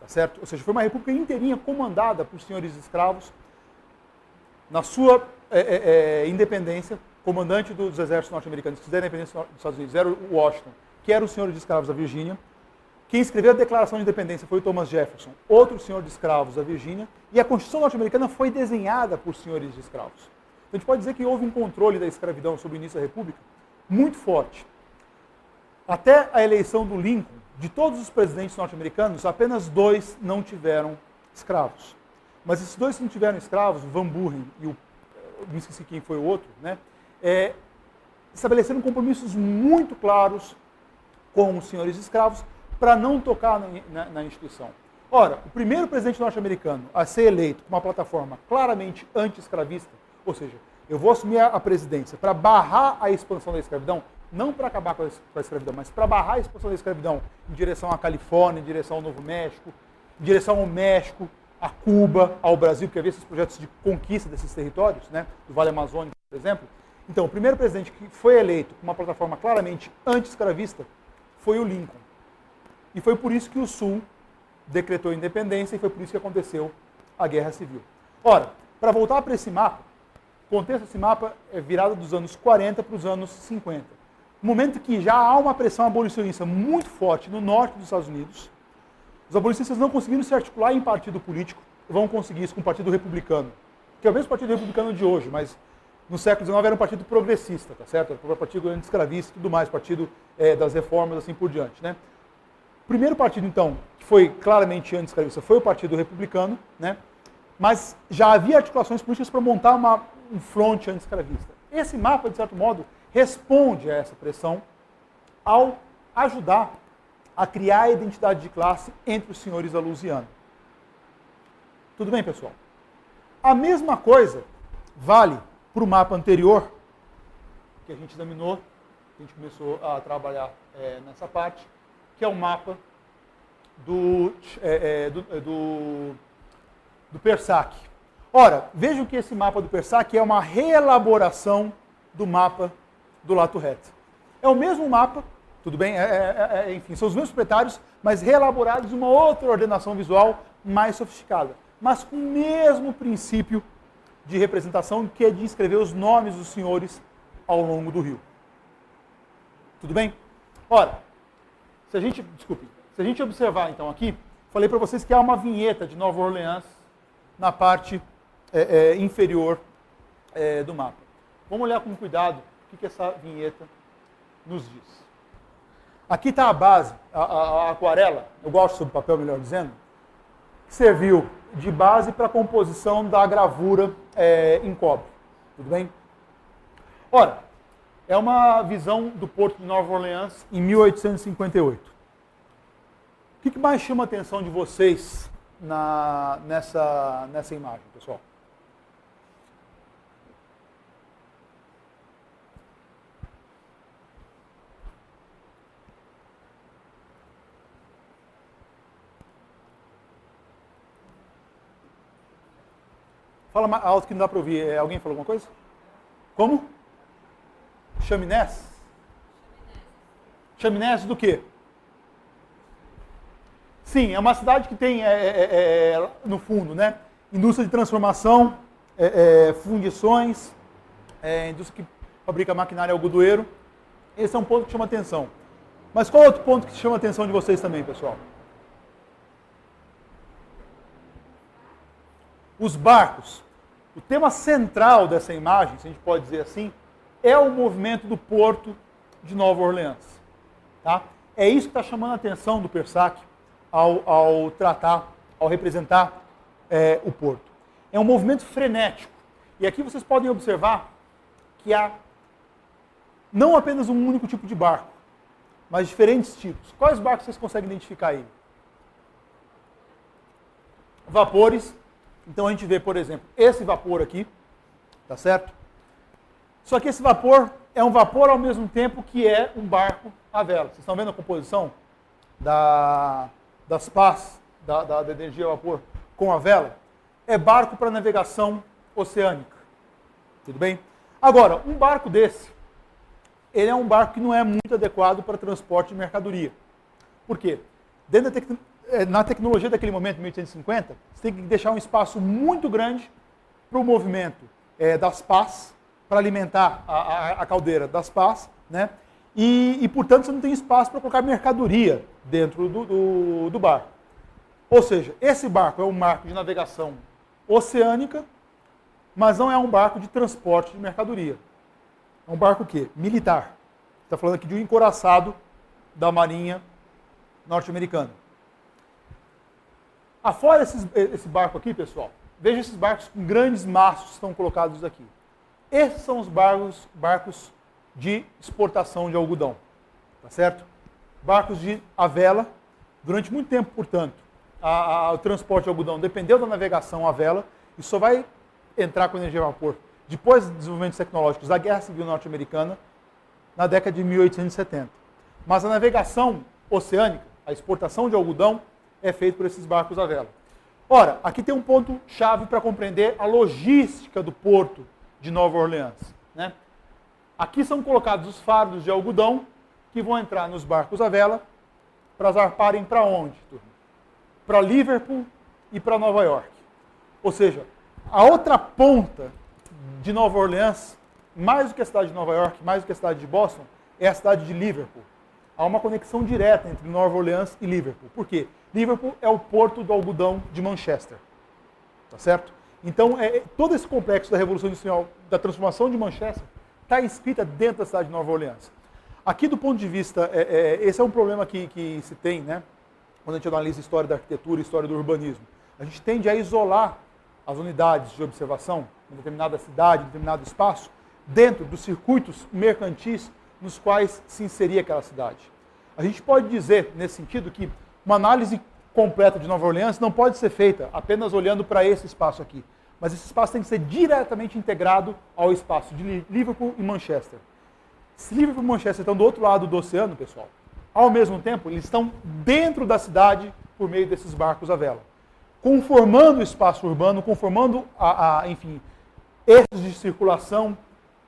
Tá certo? Ou seja, foi uma república inteirinha comandada por senhores de escravos. Na sua independência, comandante dos exércitos norte-americanos que fizeram a independência dos Estados Unidos era o Washington, que era o senhor de escravos da Virgínia. Quem escreveu a Declaração de Independência foi o Thomas Jefferson, outro senhor de escravos da Virgínia. E a Constituição norte-americana foi desenhada por senhores de escravos. Então, a gente pode dizer que houve um controle da escravidão sobre o início da República muito forte. Até a eleição do Lincoln, de todos os presidentes norte-americanos, apenas 2 não tiveram escravos. Mas esses 2 que não tiveram escravos, Van Buren e me esqueci quem foi o outro, né, estabeleceram compromissos muito claros com os senhores de escravos para não tocar na instituição. Ora, o primeiro presidente norte-americano a ser eleito com uma plataforma claramente anti-escravista, ou seja, eu vou assumir a presidência para barrar a expansão da escravidão, não para acabar com a escravidão, mas para barrar a expansão da escravidão em direção à Califórnia, em direção ao Novo México, em direção ao México, a Cuba, ao Brasil, porque havia esses projetos de conquista desses territórios, né, do Vale Amazônico, por exemplo. Então, o primeiro presidente que foi eleito com uma plataforma claramente anti-escravista foi o Lincoln. E foi por isso que o Sul decretou independência e foi por isso que aconteceu a Guerra Civil. Ora, para voltar para esse mapa, o contexto desse mapa é virado dos anos 40 para os anos 50. No momento que já há uma pressão abolicionista muito forte no norte dos Estados Unidos, os abolicionistas não conseguiram se articular em partido político, vão conseguir isso com o Partido Republicano, que é o mesmo Partido Republicano de hoje, mas no século XIX era um partido progressista, tá certo? Era um partido anti-escravista e tudo mais, partido das reformas, assim por diante, né? primeiro partido, então, que foi claramente anti-escravista, foi o Partido Republicano, né? Mas já havia articulações políticas para montar um fronte anti-escravista. Esse mapa, de certo modo, responde a essa pressão ao ajudar a criar a identidade de classe entre os senhores da Louisiana. Tudo bem, pessoal? A mesma coisa vale para o mapa anterior, que a gente examinou, a gente começou a trabalhar nessa parte, que é o mapa do Persac. Ora, vejam que esse mapa do Persac é uma reelaboração do mapa do Lato Reto. É o mesmo mapa, tudo bem? Enfim, são os mesmos proprietários, mas reelaborados em uma outra ordenação visual mais sofisticada, mas com o mesmo princípio de representação, que é de escrever os nomes dos senhores ao longo do rio. Tudo bem? Ora, se a gente observar então aqui, falei para vocês que há uma vinheta de Nova Orleans na parte inferior do mapa. Vamos olhar com cuidado o que essa vinheta nos diz. Aqui está a base, a aquarela, eu gosto sobre papel, melhor dizendo, que serviu de base para a composição da gravura em cobre. Tudo bem? Ora, é uma visão do Porto de Nova Orleans em 1858. O que mais chama a atenção de vocês nessa imagem, pessoal? Fala mais alto que não dá para ouvir. Alguém falou alguma coisa? Como? Chaminés? Chaminés do quê? Sim, é uma cidade que tem, no fundo, né, indústria de transformação, fundições, indústria que fabrica maquinário algodoeiro. Esse é um ponto que chama atenção. Mas qual é outro ponto que chama a atenção de vocês também, pessoal? Os barcos. O tema central dessa imagem, se a gente pode dizer assim, é o movimento do porto de Nova Orleans. Tá? É isso que está chamando a atenção do Persac ao representar o porto. É um movimento frenético. E aqui vocês podem observar que há não apenas um único tipo de barco, mas diferentes tipos. Quais barcos vocês conseguem identificar aí? Vapores. Então a gente vê, por exemplo, esse vapor aqui, tá certo? Só que esse vapor é um vapor ao mesmo tempo que é um barco à vela. Vocês estão vendo a composição das pás da energia a vapor com a vela? É barco para navegação oceânica. Tudo bem? Agora, um barco desse, ele é um barco que não é muito adequado para transporte de mercadoria. Por quê? Na tecnologia daquele momento, 1850, você tem que deixar um espaço muito grande para o movimento das pás, para alimentar a caldeira das pás, né? E, portanto, você não tem espaço para colocar mercadoria dentro do barco. Ou seja, esse barco é um barco de navegação oceânica, mas não é um barco de transporte de mercadoria. É um barco o quê? Militar. Está falando aqui de um encouraçado da Marinha norte-americana. Afora esse barco aqui, pessoal, veja esses barcos com grandes mastros que estão colocados aqui. Esses são os barcos de exportação de algodão, tá certo? Barcos à vela. Durante muito tempo, portanto, o transporte de algodão dependeu da navegação à vela e só vai entrar com energia a vapor depois dos desenvolvimentos tecnológicos da Guerra Civil Norte-Americana, na década de 1870. Mas a navegação oceânica, a exportação de algodão, é feito por esses barcos à vela. Ora, aqui tem um ponto chave para compreender a logística do porto de Nova Orleans, né? Aqui são colocados os fardos de algodão que vão entrar nos barcos à vela para zarparem para onde, turma? Para Liverpool e para Nova York. Ou seja, a outra ponta de Nova Orleans, mais do que a cidade de Nova York, mais do que a cidade de Boston, é a cidade de Liverpool. Há uma conexão direta entre Nova Orleans e Liverpool. Por quê? Liverpool é o porto do algodão de Manchester. Tá certo? Então, todo esse complexo da Revolução Industrial, da transformação de Manchester, está inscrita dentro da cidade de Nova Orleans. Aqui, do ponto de vista, esse é um problema que se tem, né? quando a gente analisa a história da arquitetura e história do urbanismo. A gente tende a isolar as unidades de observação em determinada cidade, em determinado espaço, dentro dos circuitos mercantis nos quais se inseria aquela cidade. A gente pode dizer, nesse sentido, que uma análise completa de Nova Orleans não pode ser feita apenas olhando para esse espaço aqui, mas esse espaço tem que ser diretamente integrado ao espaço de Liverpool e Manchester. Se Liverpool e Manchester estão do outro lado do oceano, pessoal, ao mesmo tempo, eles estão dentro da cidade por meio desses barcos à vela, conformando o espaço urbano, conformando, enfim, eixos de circulação,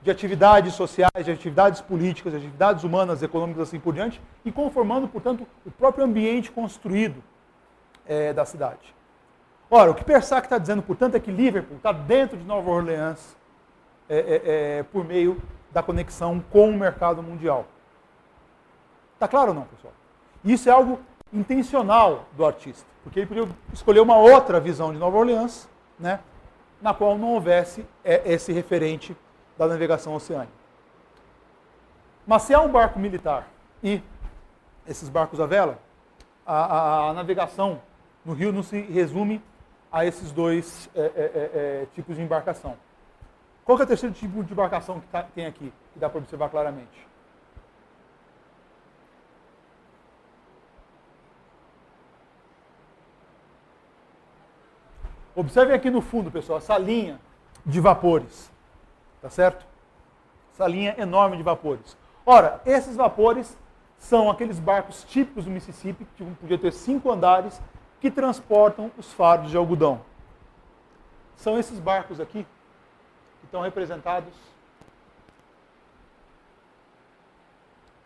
de atividades sociais, de atividades políticas, de atividades humanas, econômicas, assim por diante, e conformando, portanto, o próprio ambiente construído da cidade. Ora, o que Persac está dizendo, portanto, é que Liverpool está dentro de Nova Orleans por meio da conexão com o mercado mundial. Está claro ou não, pessoal? Isso é algo intencional do artista, porque ele podia escolher uma outra visão de Nova Orleans, né, na qual não houvesse esse referente da navegação oceânica. Mas se há um barco militar e esses barcos à vela, a navegação no rio não se resume a esses dois tipos de embarcação. Qual que é o terceiro tipo de embarcação que tem aqui, que dá para observar claramente? Observem aqui no fundo, pessoal, essa linha de vapores, tá certo? Essa linha enorme de vapores. Ora, esses vapores são aqueles barcos típicos do Mississippi, que podiam ter 5 andares, que transportam os fardos de algodão. São esses barcos aqui, que estão representados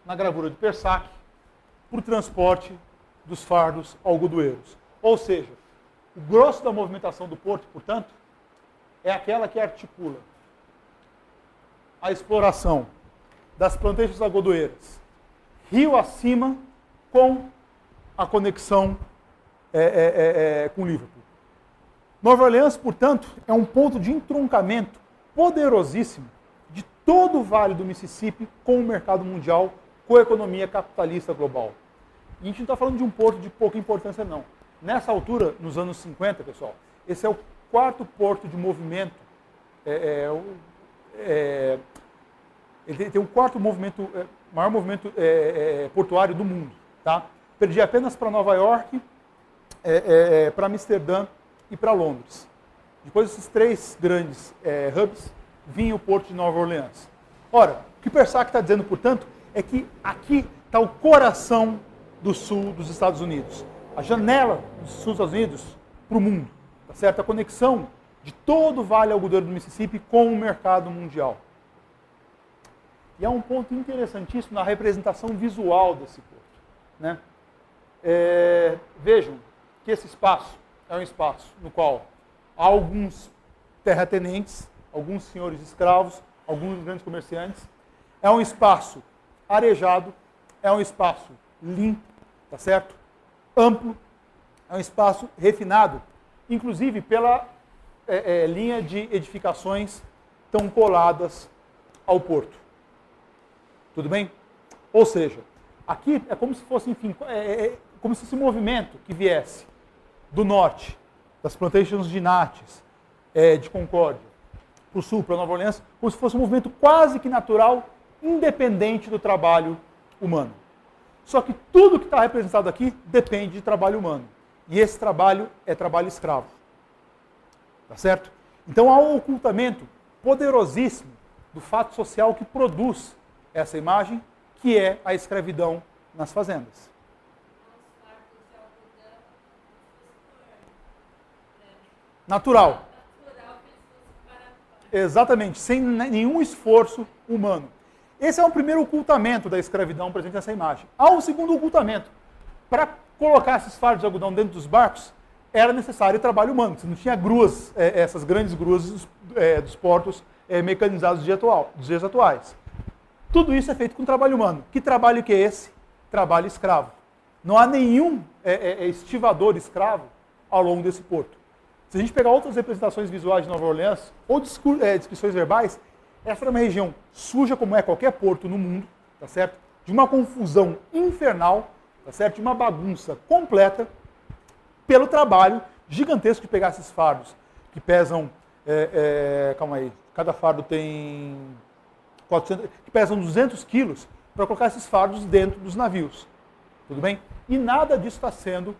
na gravura de Persac, para o transporte dos fardos algodoeiros. Ou seja, o grosso da movimentação do porto, portanto, é aquela que articula a exploração das plantations algodoeiras rio acima com a conexão com Liverpool. Nova Orleans, portanto, é um ponto de entroncamento poderosíssimo de todo o Vale do Mississippi com o mercado mundial, com a economia capitalista global. E a gente não está falando de um porto de pouca importância, não. Nessa altura, nos anos 50, pessoal, esse é o 4º porto de movimento. Ele tem o 4º movimento, maior movimento portuário do mundo. Tá? Perdi apenas para Nova York, para Amsterdã e para Londres. Depois desses 3 grandes hubs, vinha o porto de Nova Orleans. Ora, o que Persac está dizendo, portanto, é que aqui está o coração do sul dos Estados Unidos. A janela dos Estados Unidos para o mundo, tá certo? A conexão de todo o Vale Algodoeiro do Mississippi com o mercado mundial. E há um ponto interessantíssimo na representação visual desse porto, né? Vejam que esse espaço é um espaço no qual há alguns terratenentes, alguns senhores escravos, alguns grandes comerciantes. É um espaço arejado, é um espaço limpo, tá certo? Amplo, é um espaço refinado, inclusive pela linha de edificações tão coladas ao porto. Tudo bem? Ou seja, aqui é como se fosse, enfim, como se esse movimento que viesse do norte, das plantations de Natchez, de Concórdia, para o sul, para Nova Orleans, como se fosse um movimento quase que natural, independente do trabalho humano. Só que tudo que está representado aqui depende de trabalho humano. E esse trabalho é trabalho escravo. Tá certo? Então há um ocultamento poderosíssimo do fato social que produz essa imagem, que é a escravidão nas fazendas. Natural. Exatamente, sem nenhum esforço humano. Esse é o primeiro ocultamento da escravidão presente nessa imagem. Há um segundo ocultamento. Para colocar esses fardos de algodão dentro dos barcos, era necessário trabalho humano. Você não tinha gruas, essas grandes gruas dos portos mecanizados dos dias atuais. Tudo isso é feito com trabalho humano. Que trabalho que é esse? Trabalho escravo. Não há nenhum estivador escravo ao longo desse porto. Se a gente pegar outras representações visuais de Nova Orleans, ou descrições verbais, essa é uma região suja como é qualquer porto no mundo, tá certo? De uma confusão infernal, tá certo? Uma bagunça completa pelo trabalho gigantesco de pegar esses fardos que pesam, calma aí, cada fardo tem 400, que pesam 200 quilos, para colocar esses fardos dentro dos navios. Tudo bem? E nada disso está sendo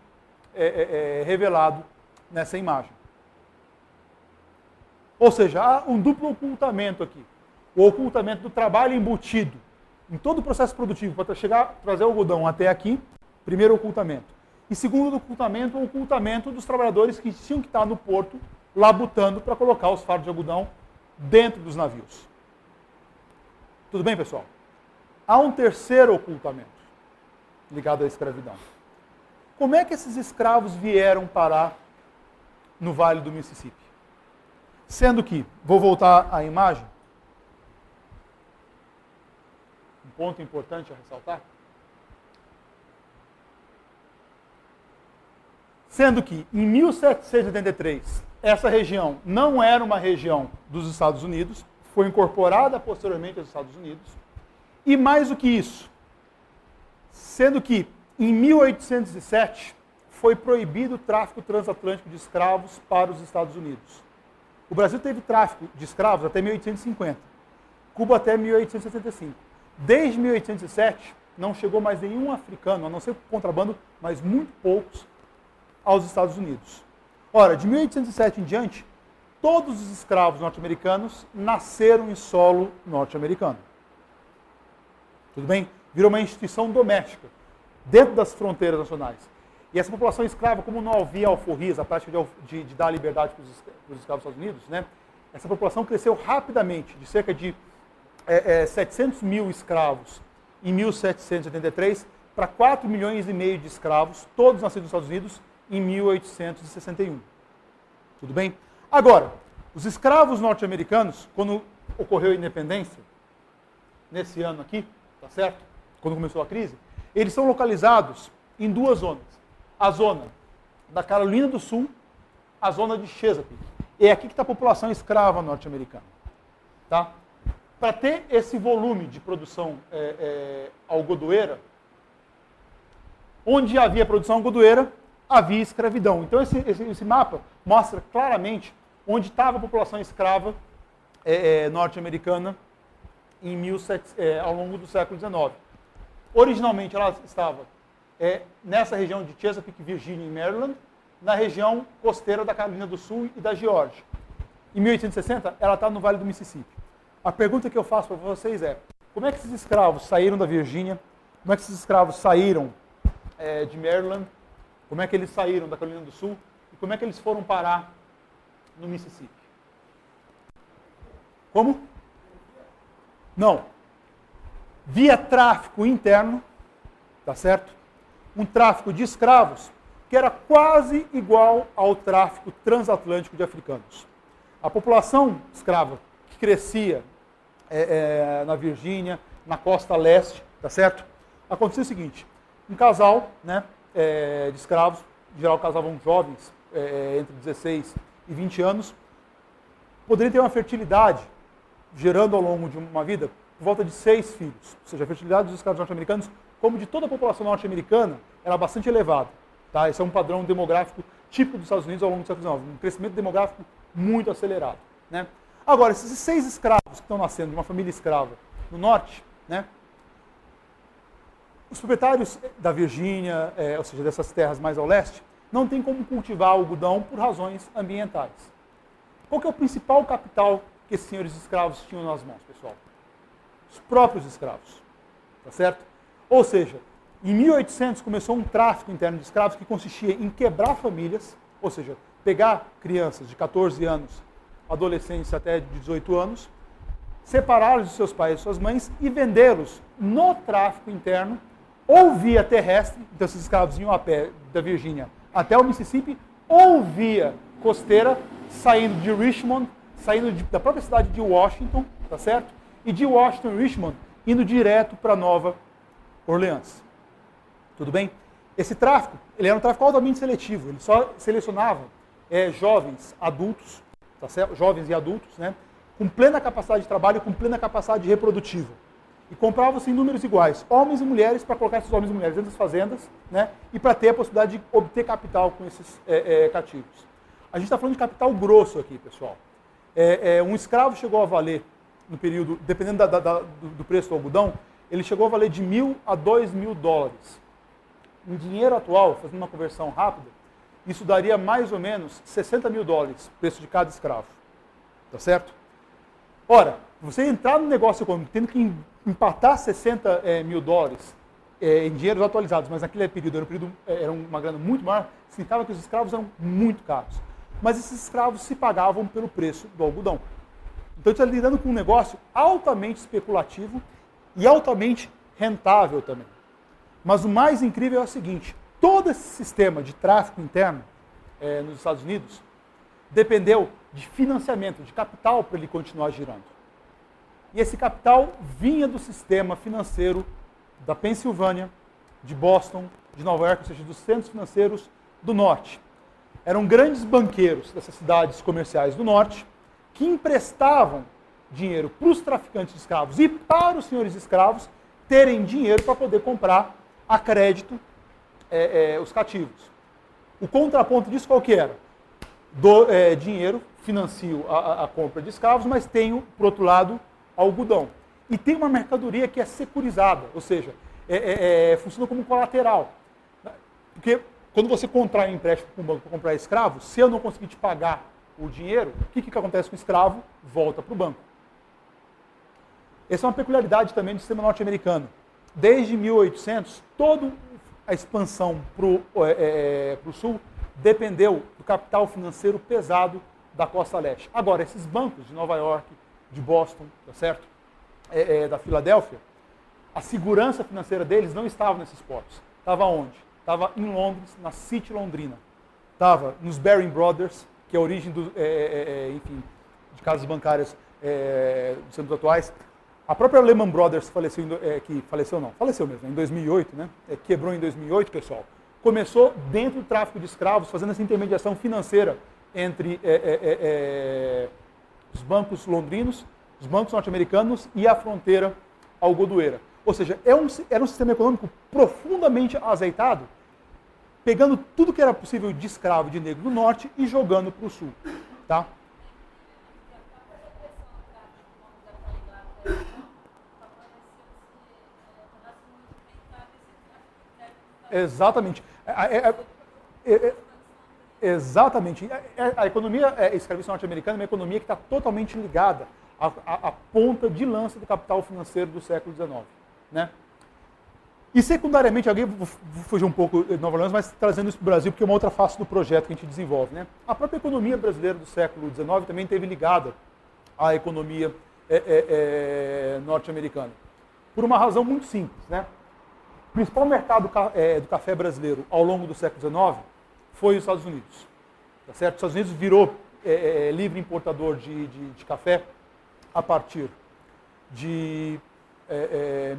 revelado nessa imagem. Ou seja, há um duplo ocultamento aqui. O ocultamento do trabalho embutido em todo o processo produtivo para trazer o algodão até aqui, primeiro ocultamento. E segundo ocultamento, o ocultamento dos trabalhadores que tinham que estar no porto, labutando para colocar os fardos de algodão dentro dos navios. Tudo bem, pessoal? Há um terceiro ocultamento ligado à escravidão. Como é que esses escravos vieram parar no Vale do Mississippi? Sendo que, vou voltar à imagem, um ponto importante a ressaltar. Sendo que, em 1783, essa região não era uma região dos Estados Unidos, foi incorporada posteriormente aos Estados Unidos, e mais do que isso, sendo que, em 1807, foi proibido o tráfico transatlântico de escravos para os Estados Unidos. O Brasil teve tráfico de escravos até 1850, Cuba até 1875. Desde 1807, não chegou mais nenhum africano, a não ser contrabando, mas muito poucos, aos Estados Unidos. Ora, de 1807 em diante, todos os escravos norte-americanos nasceram em solo norte-americano. Tudo bem? Virou uma instituição doméstica, dentro das fronteiras nacionais. E essa população escrava, como não havia alforrias, a prática de dar liberdade para os escravos dos Estados Unidos, né? Essa população cresceu rapidamente, de cerca de 700 mil escravos em 1783 para 4 milhões e meio de escravos, todos nascidos nos Estados Unidos, em 1861. Tudo bem? Agora, os escravos norte-americanos, quando ocorreu a independência, nesse ano aqui, tá certo? Quando começou a crise, eles são localizados em duas zonas. A zona da Carolina do Sul, a zona de Chesapeake. É aqui que está a população escrava norte-americana. Tá? Para ter esse volume de produção algodoeira, onde havia produção algodoeira, havia escravidão. Então esse mapa mostra claramente onde estava a população escrava norte-americana ao longo do século XIX. Originalmente ela estava nessa região de Chesapeake, Virgínia e Maryland, na região costeira da Carolina do Sul e da Geórgia. Em 1860, ela está no Vale do Mississippi. A pergunta que eu faço para vocês é, como é que esses escravos saíram da Virgínia? Como é que esses escravos saíram de Maryland? Como é que eles saíram da Carolina do Sul? E como é que eles foram parar no Mississippi? Como? Não. Via tráfico interno, tá certo? Um tráfico de escravos que era quase igual ao tráfico transatlântico de africanos. A população escrava que crescia na Virgínia, na costa leste, tá certo? Acontecia o seguinte, um casal, né, de escravos, em geral casavam jovens, entre 16 e 20 anos, poderiam ter uma fertilidade, gerando ao longo de uma vida, por volta de 6 filhos. Ou seja, a fertilidade dos escravos norte-americanos, como de toda a população norte-americana, era bastante elevada. Tá? Esse é um padrão demográfico típico dos Estados Unidos ao longo do século XIX, um crescimento demográfico muito acelerado. Né? Agora, esses 6 escravos que estão nascendo de uma família escrava no norte, né? Os proprietários da Virgínia, ou seja, dessas terras mais ao leste, não têm como cultivar algodão por razões ambientais. Qual que é o principal capital que esses senhores escravos tinham nas mãos, pessoal? Os próprios escravos. Tá certo? Ou seja, em 1800 começou um tráfico interno de escravos que consistia em quebrar famílias, ou seja, pegar crianças de 14 anos, adolescentes até de 18 anos, separá-los de seus pais e suas mães e vendê-los no tráfico interno ou via terrestre, então esses escravos iam a pé da Virgínia até o Mississippi, ou via costeira, saindo de Richmond, saindo da própria cidade de Washington, tá certo? E de Washington e Richmond, indo direto para Nova Orleans. Tudo bem? Esse tráfico, ele era um tráfico altamente seletivo, ele só selecionava jovens adultos, tá certo? Jovens e adultos, né? Com plena capacidade de trabalho, com plena capacidade reprodutiva. E compravam-se em números iguais, homens e mulheres, para colocar esses homens e mulheres dentro das fazendas, né, e para ter a possibilidade de obter capital com esses cativos. A gente está falando de capital grosso aqui, pessoal. Um escravo chegou a valer, no período, dependendo do preço do algodão, ele chegou a valer de 1.000 a 2.000 dólares. Em dinheiro atual, fazendo uma conversão rápida, isso daria mais ou menos 60 mil dólares, preço de cada escravo. Tá certo? Ora, você entrar no negócio econômico tendo que empatar 60 mil dólares em dinheiros atualizados, mas naquele período era uma grana muito maior, significava que os escravos eram muito caros. Mas esses escravos se pagavam pelo preço do algodão. Então, você está lidando com um negócio altamente especulativo e altamente rentável também. Mas o mais incrível é o seguinte, todo esse sistema de tráfico interno nos Estados Unidos dependeu de financiamento, de capital para ele continuar girando. E esse capital vinha do sistema financeiro da Pensilvânia, de Boston, de Nova York, ou seja, dos centros financeiros do norte. Eram grandes banqueiros dessas cidades comerciais do norte que emprestavam dinheiro para os traficantes de escravos e para os senhores escravos terem dinheiro para poder comprar a crédito os cativos. O contraponto disso qual que era? Dinheiro, financio a compra de escravos, mas tenho, por outro lado, algodão. E tem uma mercadoria que é securizada, ou seja, funciona como colateral. Porque quando você contrai um empréstimo com o banco para comprar escravos, se eu não conseguir te pagar o dinheiro, o que acontece com o escravo? Volta para o banco. Essa é uma peculiaridade também do sistema norte-americano. Desde 1800, toda a expansão para o sul dependeu do capital financeiro pesado da costa leste. Agora, esses bancos de Nova York, de Boston, tá certo? Da Filadélfia, a segurança financeira deles não estava nesses portos. Estava onde? Estava em Londres, na City Londrina. Estava nos Baring Brothers, que é a origem enfim, de casas bancárias dos tempos atuais. A própria Lehman Brothers faleceu mesmo, em 2008, né? Quebrou em 2008, pessoal. Começou dentro do tráfico de escravos, fazendo essa intermediação financeira entre os bancos londrinos, os bancos norte-americanos e a fronteira algodoeira. Ou seja, era um sistema econômico profundamente azeitado, pegando tudo que era possível de escravo de negro do norte e jogando para o sul. Tá? Exatamente. Exatamente. A economia escravista norte-americana é uma economia que está totalmente ligada à ponta de lança do capital financeiro do século XIX. Né? E secundariamente, vou fugir um pouco de Nova Orleans, mas trazendo isso para o Brasil, porque é uma outra face do projeto que a gente desenvolve. Né? A própria economia brasileira do século XIX também esteve ligada à economia norte-americana. Por uma razão muito simples. Né? O principal mercado do café brasileiro ao longo do século XIX foi os Estados Unidos. Tá certo? Os Estados Unidos virou livre importador de café a partir de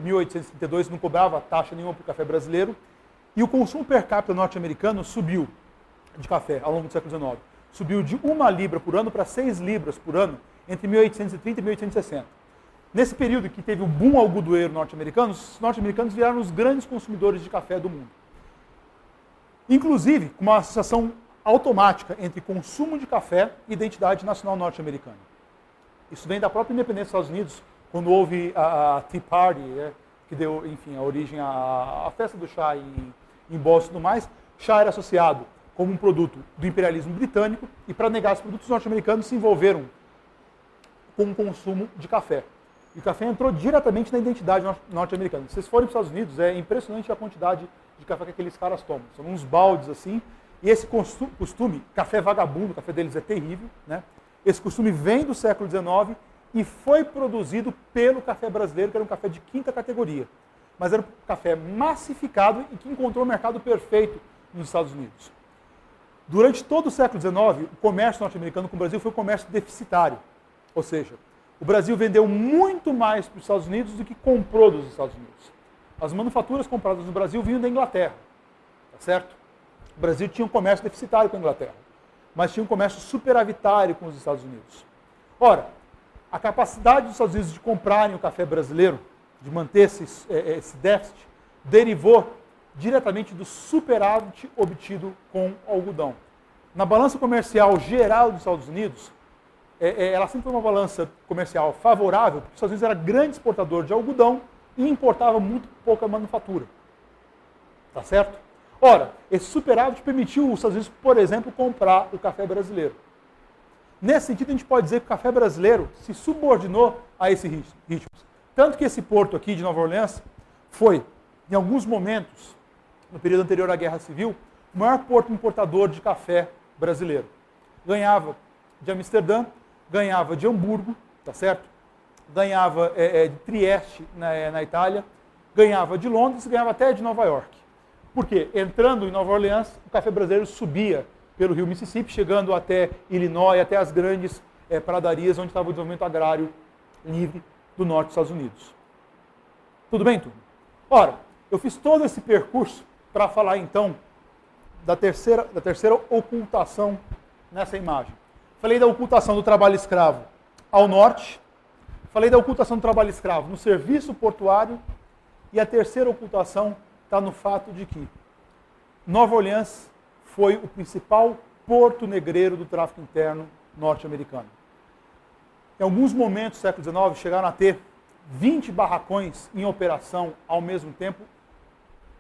1832, não cobrava taxa nenhuma para o café brasileiro, e o consumo per capita norte-americano subiu de café ao longo do século XIX. Subiu de 1 libra por ano para 6 libras por ano entre 1830 e 1860. Nesse período que teve o boom algodoeiro norte-americano, os norte-americanos viraram os grandes consumidores de café do mundo. Inclusive, com uma associação automática entre consumo de café e identidade nacional norte-americana. Isso vem da própria independência dos Estados Unidos, quando houve a Tea Party, que deu, enfim, a origem à festa do chá em Boston e tudo mais. Chá era associado como um produto do imperialismo britânico e, para negar os produtos norte-americanos, se envolveram com o consumo de café. E o café entrou diretamente na identidade norte-americana. Se vocês forem para os Estados Unidos, é impressionante a quantidade de café que aqueles caras tomam. São uns baldes assim. E esse costume, café vagabundo, o café deles é terrível, né? Esse costume vem do século XIX e foi produzido pelo café brasileiro, que era um café de 5ª categoria. Mas era um café massificado e que encontrou o mercado perfeito nos Estados Unidos. Durante todo o século XIX, o comércio norte-americano com o Brasil foi um comércio deficitário. Ou seja, o Brasil vendeu muito mais para os Estados Unidos do que comprou dos Estados Unidos. As manufaturas compradas no Brasil vinham da Inglaterra, tá certo? O Brasil tinha um comércio deficitário com a Inglaterra, mas tinha um comércio superavitário com os Estados Unidos. Ora, a capacidade dos Estados Unidos de comprarem o café brasileiro de manter esse déficit, derivou diretamente do superávit obtido com o algodão. Na balança comercial geral dos Estados Unidos, ela sempre foi uma balança comercial favorável, porque os Estados Unidos era grande exportador de algodão e importava muito pouca manufatura. Tá certo? Ora, esse superávit permitiu os Estados Unidos, por exemplo, comprar o café brasileiro. Nesse sentido, a gente pode dizer que o café brasileiro se subordinou a esse ritmo. Tanto que esse porto aqui de Nova Orleans foi, em alguns momentos, no período anterior à Guerra Civil, o maior porto importador de café brasileiro. Ganhava de Amsterdã, ganhava de Hamburgo, tá certo? Ganhava de Trieste, na Itália, ganhava de Londres e ganhava até de Nova York. Por quê? Entrando em Nova Orleans, o café brasileiro subia pelo rio Mississippi, chegando até Illinois, até as grandes pradarias onde estava o desenvolvimento agrário livre do norte dos Estados Unidos. Tudo bem, turma? Ora, eu fiz todo esse percurso para falar, então, da terceira ocultação nessa imagem. Falei da ocultação do trabalho escravo ao norte, falei da ocultação do trabalho escravo no serviço portuário, e a terceira ocultação está no fato de que Nova Orleans foi o principal porto negreiro do tráfico interno norte-americano. Em alguns momentos do século XIX, chegaram a ter 20 barracões em operação ao mesmo tempo,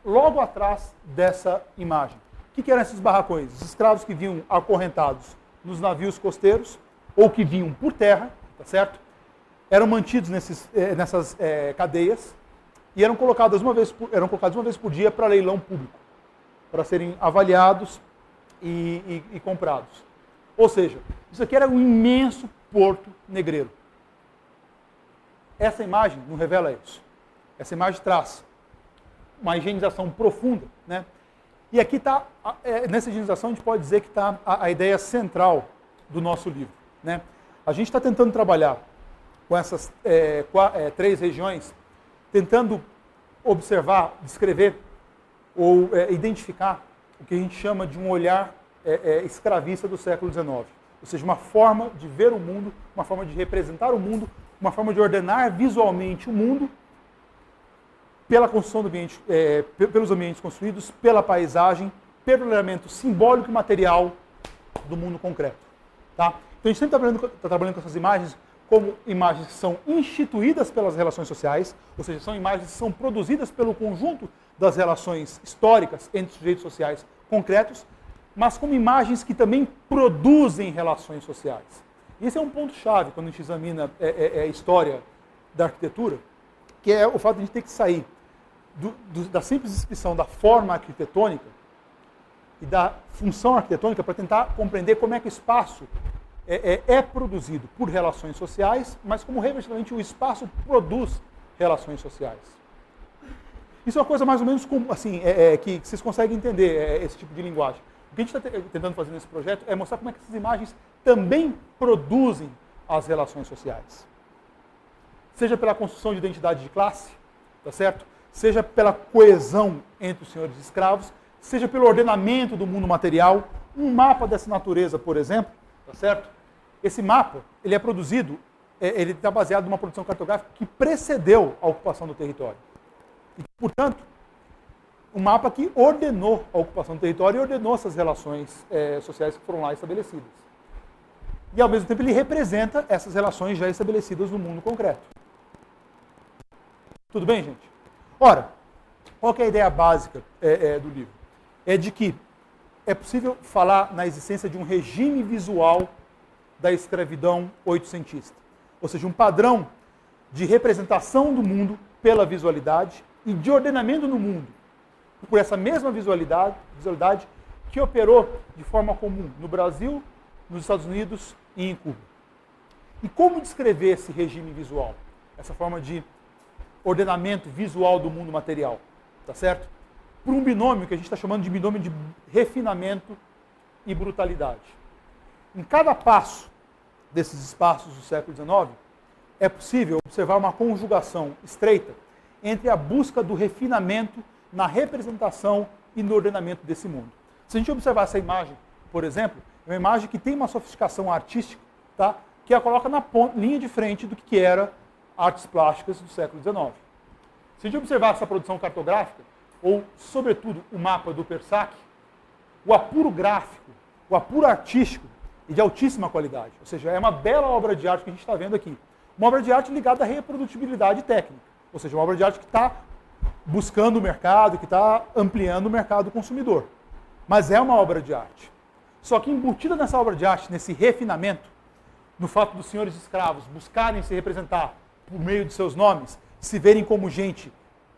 logo atrás dessa imagem. O que eram esses barracões? Os escravos que vinham acorrentados nos navios costeiros, ou que vinham por terra, tá certo? Eram mantidos nessas cadeias e eram colocados uma vez por dia para leilão público, para serem avaliados e comprados. Ou seja, isso aqui era um imenso porto negreiro. Essa imagem não revela isso. Essa imagem traz uma higienização profunda, né? E aqui está, nessa higienização, a gente pode dizer que está a ideia central do nosso livro, né? A gente está tentando trabalhar com essas 3 regiões, tentando observar, descrever ou identificar o que a gente chama de um olhar escravista do século XIX. Ou seja, uma forma de ver o mundo, uma forma de representar o mundo, uma forma de ordenar visualmente o mundo pela construção do ambiente, pelos ambientes construídos, pela paisagem, pelo elemento simbólico e material do mundo concreto. Tá? Então a gente sempre está trabalhando com essas imagens como imagens que são instituídas pelas relações sociais, ou seja, são imagens que são produzidas pelo conjunto das relações históricas entre sujeitos sociais concretos, mas como imagens que também produzem relações sociais. E esse é um ponto-chave quando a gente examina a história da arquitetura, que é o fato de a gente ter que sair da simples descrição da forma arquitetônica e da função arquitetônica para tentar compreender como é que o espaço é produzido por relações sociais, mas como revertidamente o espaço produz relações sociais. Isso é uma coisa mais ou menos como, assim, que vocês conseguem entender esse tipo de linguagem. O que a gente está tentando fazer nesse projeto é mostrar como é que essas imagens também produzem as relações sociais. Seja pela construção de identidade de classe, tá certo? Seja pela coesão entre os senhores escravos, seja pelo ordenamento do mundo material. Um mapa dessa natureza, por exemplo, tá certo? Esse mapa, ele é produzido, ele está baseado numa produção cartográfica que precedeu a ocupação do território. E, portanto, um mapa que ordenou a ocupação do território e ordenou essas relações sociais que foram lá estabelecidas. E, ao mesmo tempo, ele representa essas relações já estabelecidas no mundo concreto. Tudo bem, gente? Ora, qual que é a ideia básica do livro? É de que é possível falar na existência de um regime visual da escravidão oitocentista. Ou seja, um padrão de representação do mundo pela visualidade e de ordenamento no mundo por essa mesma visualidade que operou de forma comum no Brasil, nos Estados Unidos e em Cuba. E como descrever esse regime visual? Essa forma de ordenamento visual do mundo material, tá certo? Por um binômio que a gente está chamando de binômio de refinamento e brutalidade. Em cada passo desses espaços do século XIX, é possível observar uma conjugação estreita entre a busca do refinamento na representação e no ordenamento desse mundo. Se a gente observar essa imagem, por exemplo, é uma imagem que tem uma sofisticação artística, tá? Que a coloca na linha de frente do que era artes plásticas do século XIX. Se a gente observar essa produção cartográfica, ou, sobretudo, o mapa do Persac, o apuro gráfico, o apuro artístico e de altíssima qualidade. Ou seja, é uma bela obra de arte que a gente está vendo aqui. Uma obra de arte ligada à reprodutibilidade técnica. Ou seja, uma obra de arte que está buscando o mercado, que está ampliando o mercado consumidor. Mas é uma obra de arte. Só que embutida nessa obra de arte, nesse refinamento, no fato dos senhores escravos buscarem se representar por meio de seus nomes, se verem como gente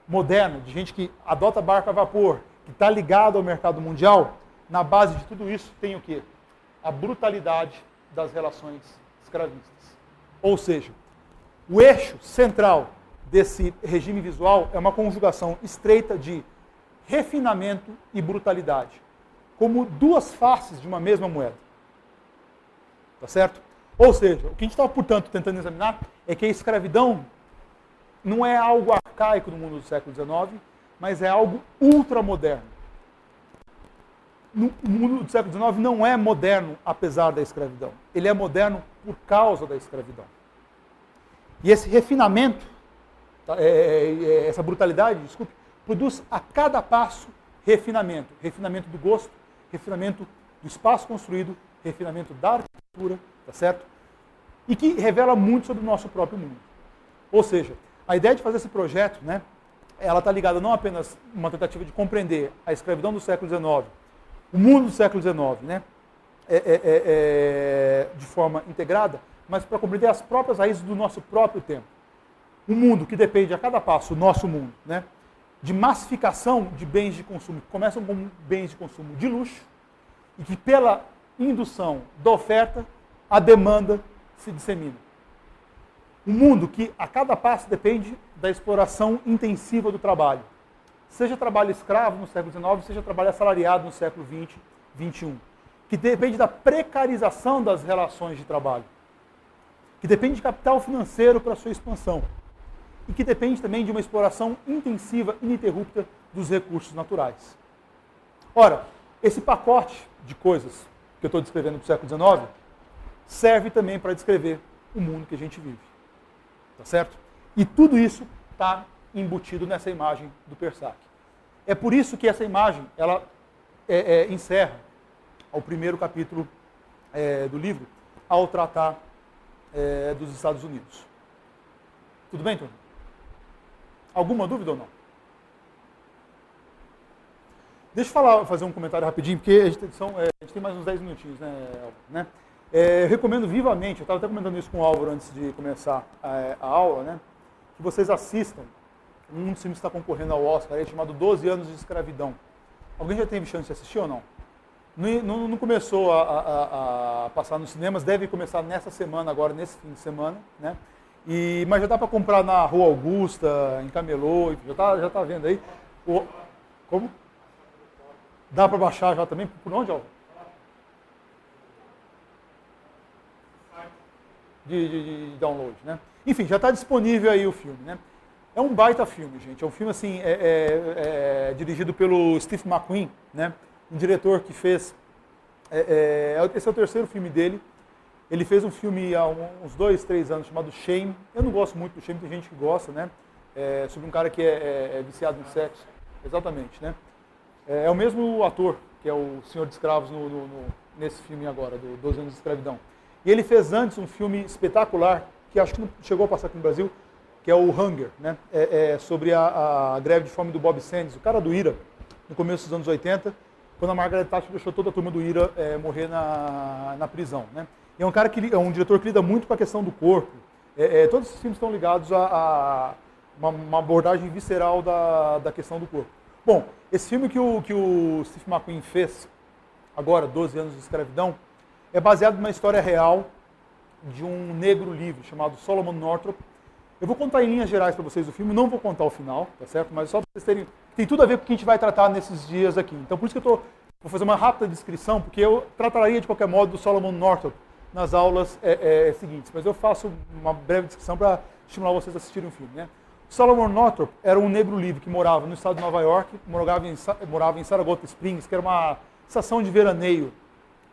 moderna, de gente que adota barco a vapor, que está ligado ao mercado mundial, na base de tudo isso tem o quê? A brutalidade das relações escravistas. Ou seja, o eixo central desse regime visual é uma conjugação estreita de refinamento e brutalidade, como duas faces de uma mesma moeda. Tá certo? Ou seja, o que a gente está, portanto, tentando examinar é que a escravidão não é algo arcaico no mundo do século XIX, mas é algo ultramoderno. O mundo do século XIX não é moderno apesar da escravidão. Ele é moderno por causa da escravidão. E esse refinamento, essa brutalidade, desculpe, produz a cada passo refinamento. Refinamento do gosto, refinamento do espaço construído, refinamento da arquitetura, tá certo? E que revela muito sobre o nosso próprio mundo. Ou seja, a ideia de fazer esse projeto, né, ela está ligada não apenas a uma tentativa de compreender a escravidão do século XIX, o mundo do século XIX, né, de forma integrada, mas para compreender as próprias raízes do nosso próprio tempo. Um mundo que depende a cada passo, o nosso mundo, né, de massificação de bens de consumo, que começam como bens de consumo de luxo, e que pela indução da oferta, a demanda se dissemina. Um mundo que a cada passo depende da exploração intensiva do trabalho. Seja trabalho escravo no século XIX, seja trabalho assalariado no século XX, XXI. Que depende da precarização das relações de trabalho. Que depende de capital financeiro para sua expansão. E que depende também de uma exploração intensiva, ininterrupta dos recursos naturais. Ora, esse pacote de coisas que eu estou descrevendo para o século XIX serve também para descrever o mundo que a gente vive. Tá certo? E tudo isso está embutido nessa imagem do Persac. É por isso que essa imagem ela encerra o primeiro capítulo do livro ao tratar dos Estados Unidos. Tudo bem, turma? Alguma dúvida ou não? Deixa eu fazer um comentário rapidinho, porque a gente tem mais uns 10 minutinhos, né? Eu recomendo vivamente, eu estava até comentando isso com o Álvaro antes de começar a aula, né? Que vocês assistam um dos filmes que está concorrendo ao Oscar, chamado 12 Anos de Escravidão. Alguém já teve chance de assistir ou não? Não começou a passar nos cinemas, deve começar nessa semana, agora nesse fim de semana, né? Mas já dá para comprar na Rua Augusta, em Camelô, já tá vendo aí. Como? Dá para baixar já também? Por onde, Álvaro? De download, né? Enfim, já está disponível aí o filme, né? É um baita filme, gente. É um filme, assim, dirigido pelo Steve McQueen, né? Um diretor que fez... esse é o terceiro filme dele. Ele fez um filme há uns 2, 3 anos chamado Shame. Eu não gosto muito do Shame, tem gente que gosta, né? Sobre um cara que é viciado em sexo. Exatamente, né? É o mesmo ator, que é o Senhor de Escravos nesse filme agora, do 12 Anos de Escravidão. E ele fez antes um filme espetacular, que acho que não chegou a passar aqui no Brasil, que é o Hunger, né? Sobre a greve de fome do Bob Sands, o cara do IRA, no começo dos anos 80, quando a Margaret Thatcher deixou toda a turma do IRA morrer na prisão, né? E é um cara que é um diretor que lida muito com a questão do corpo. Todos esses filmes estão ligados a uma abordagem visceral da questão do corpo. Bom, esse filme que o Steve McQueen fez, agora, 12 Anos de Escravidão, é baseado numa história real de um negro livre chamado Solomon Northrop. Eu vou contar em linhas gerais para vocês o filme, não vou contar o final, tá certo? Mas só para vocês terem... Tem tudo a ver com o que a gente vai tratar nesses dias aqui. Então, por isso que vou fazer uma rápida descrição, porque eu trataria de qualquer modo do Solomon Northrop nas aulas seguintes. Mas eu faço uma breve descrição para estimular vocês a assistirem o filme, né? Solomon Northrop era um negro livre que morava no estado de Nova York, morava em Saratoga Springs, que era uma estação de veraneio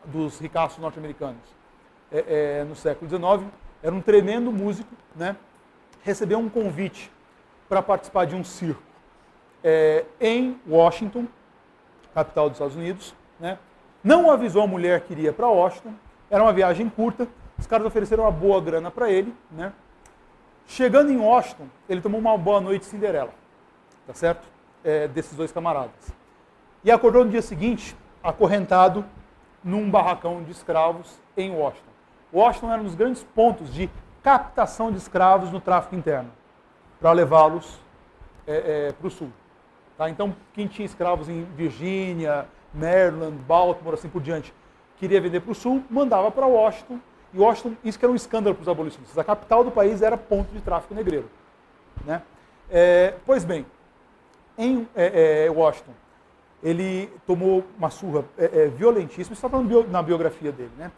dos ricaços norte-americanos. No século XIX, era um tremendo músico, né? Recebeu um convite para participar de um circo em Washington, capital dos Estados Unidos, né? Não avisou a mulher que iria para Washington, era uma viagem curta, os caras ofereceram uma boa grana para ele, né? Chegando em Washington, ele tomou uma boa noite Cinderela, tá certo? Desses dois camaradas. E acordou no dia seguinte, acorrentado num barracão de escravos em Washington. Washington era um dos grandes pontos de captação de escravos no tráfico interno, para levá-los para o sul. Tá? Então, quem tinha escravos em Virgínia, Maryland, Baltimore, assim por diante, queria vender para o sul, mandava para Washington. E Washington, isso que era um escândalo para os abolicionistas. A capital do país era ponto de tráfico negreiro. Né? Pois bem, em Washington, ele tomou uma surra violentíssima, isso está na biografia dele, né?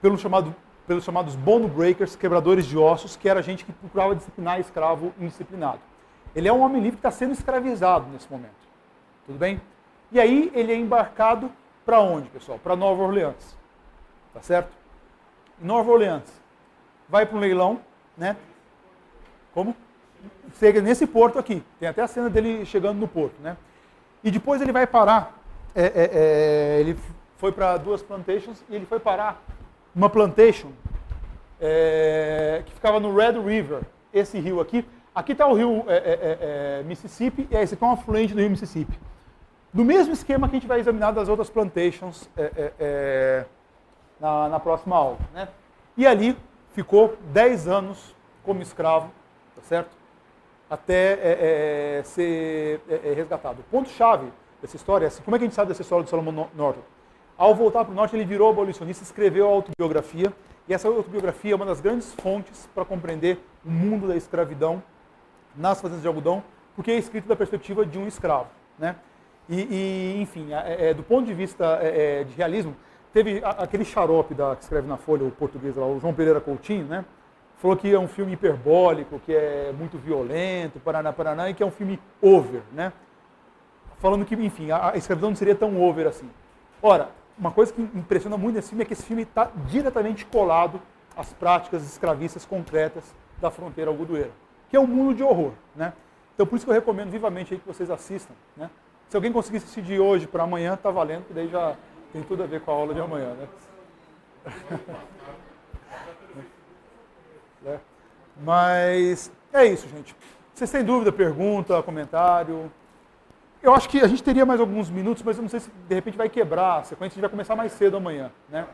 Pelos chamados bone breakers, quebradores de ossos, que era gente que procurava disciplinar escravo indisciplinado. Ele é um homem livre que está sendo escravizado nesse momento. Tudo bem? E aí ele é embarcado para onde, pessoal? Para Nova Orleans. Tá certo? Em Nova Orleans, vai para um leilão, né? Como? Chega nesse porto aqui. Tem até a cena dele chegando no porto, né? E depois ele vai parar. Ele foi para duas plantations e ele foi parar uma plantation que ficava no Red River, esse rio aqui. Aqui está o rio Mississippi, e esse aqui é um afluente do rio Mississippi. Do mesmo esquema que a gente vai examinar das outras plantations na próxima aula. Né? E ali ficou 10 anos como escravo, tá certo? Até ser resgatado. O ponto-chave dessa história é assim, como é que a gente sabe dessa história do Solomon Northup? Ao voltar para o norte, ele virou abolicionista, escreveu a autobiografia, e essa autobiografia é uma das grandes fontes para compreender o mundo da escravidão nas fazendas de algodão, porque é escrito da perspectiva de um escravo. Né? Enfim, do ponto de vista de realismo, teve aquele xarope que escreve na Folha, o português lá, o João Pereira Coutinho, né? Falou que é um filme hiperbólico, que é muito violento, paraná, e que é um filme over, né? Falando que, enfim, a escravidão não seria tão over assim. Ora, uma coisa que impressiona muito nesse filme é que esse filme está diretamente colado às práticas escravistas concretas da fronteira algodoeira, que é um mundo de horror, né? Então, por isso que eu recomendo vivamente aí que vocês assistam, né? Se alguém conseguir assistir de hoje para amanhã, está valendo, que daí já tem tudo a ver com a aula de amanhã, né? Mas é isso, gente. Vocês têm dúvida, pergunta, comentário? Eu acho que a gente teria mais alguns minutos, mas eu não sei se de repente vai quebrar a sequência, a gente vai começar mais cedo amanhã, né?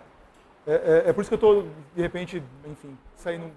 É por isso que eu estou, de repente, enfim, saindo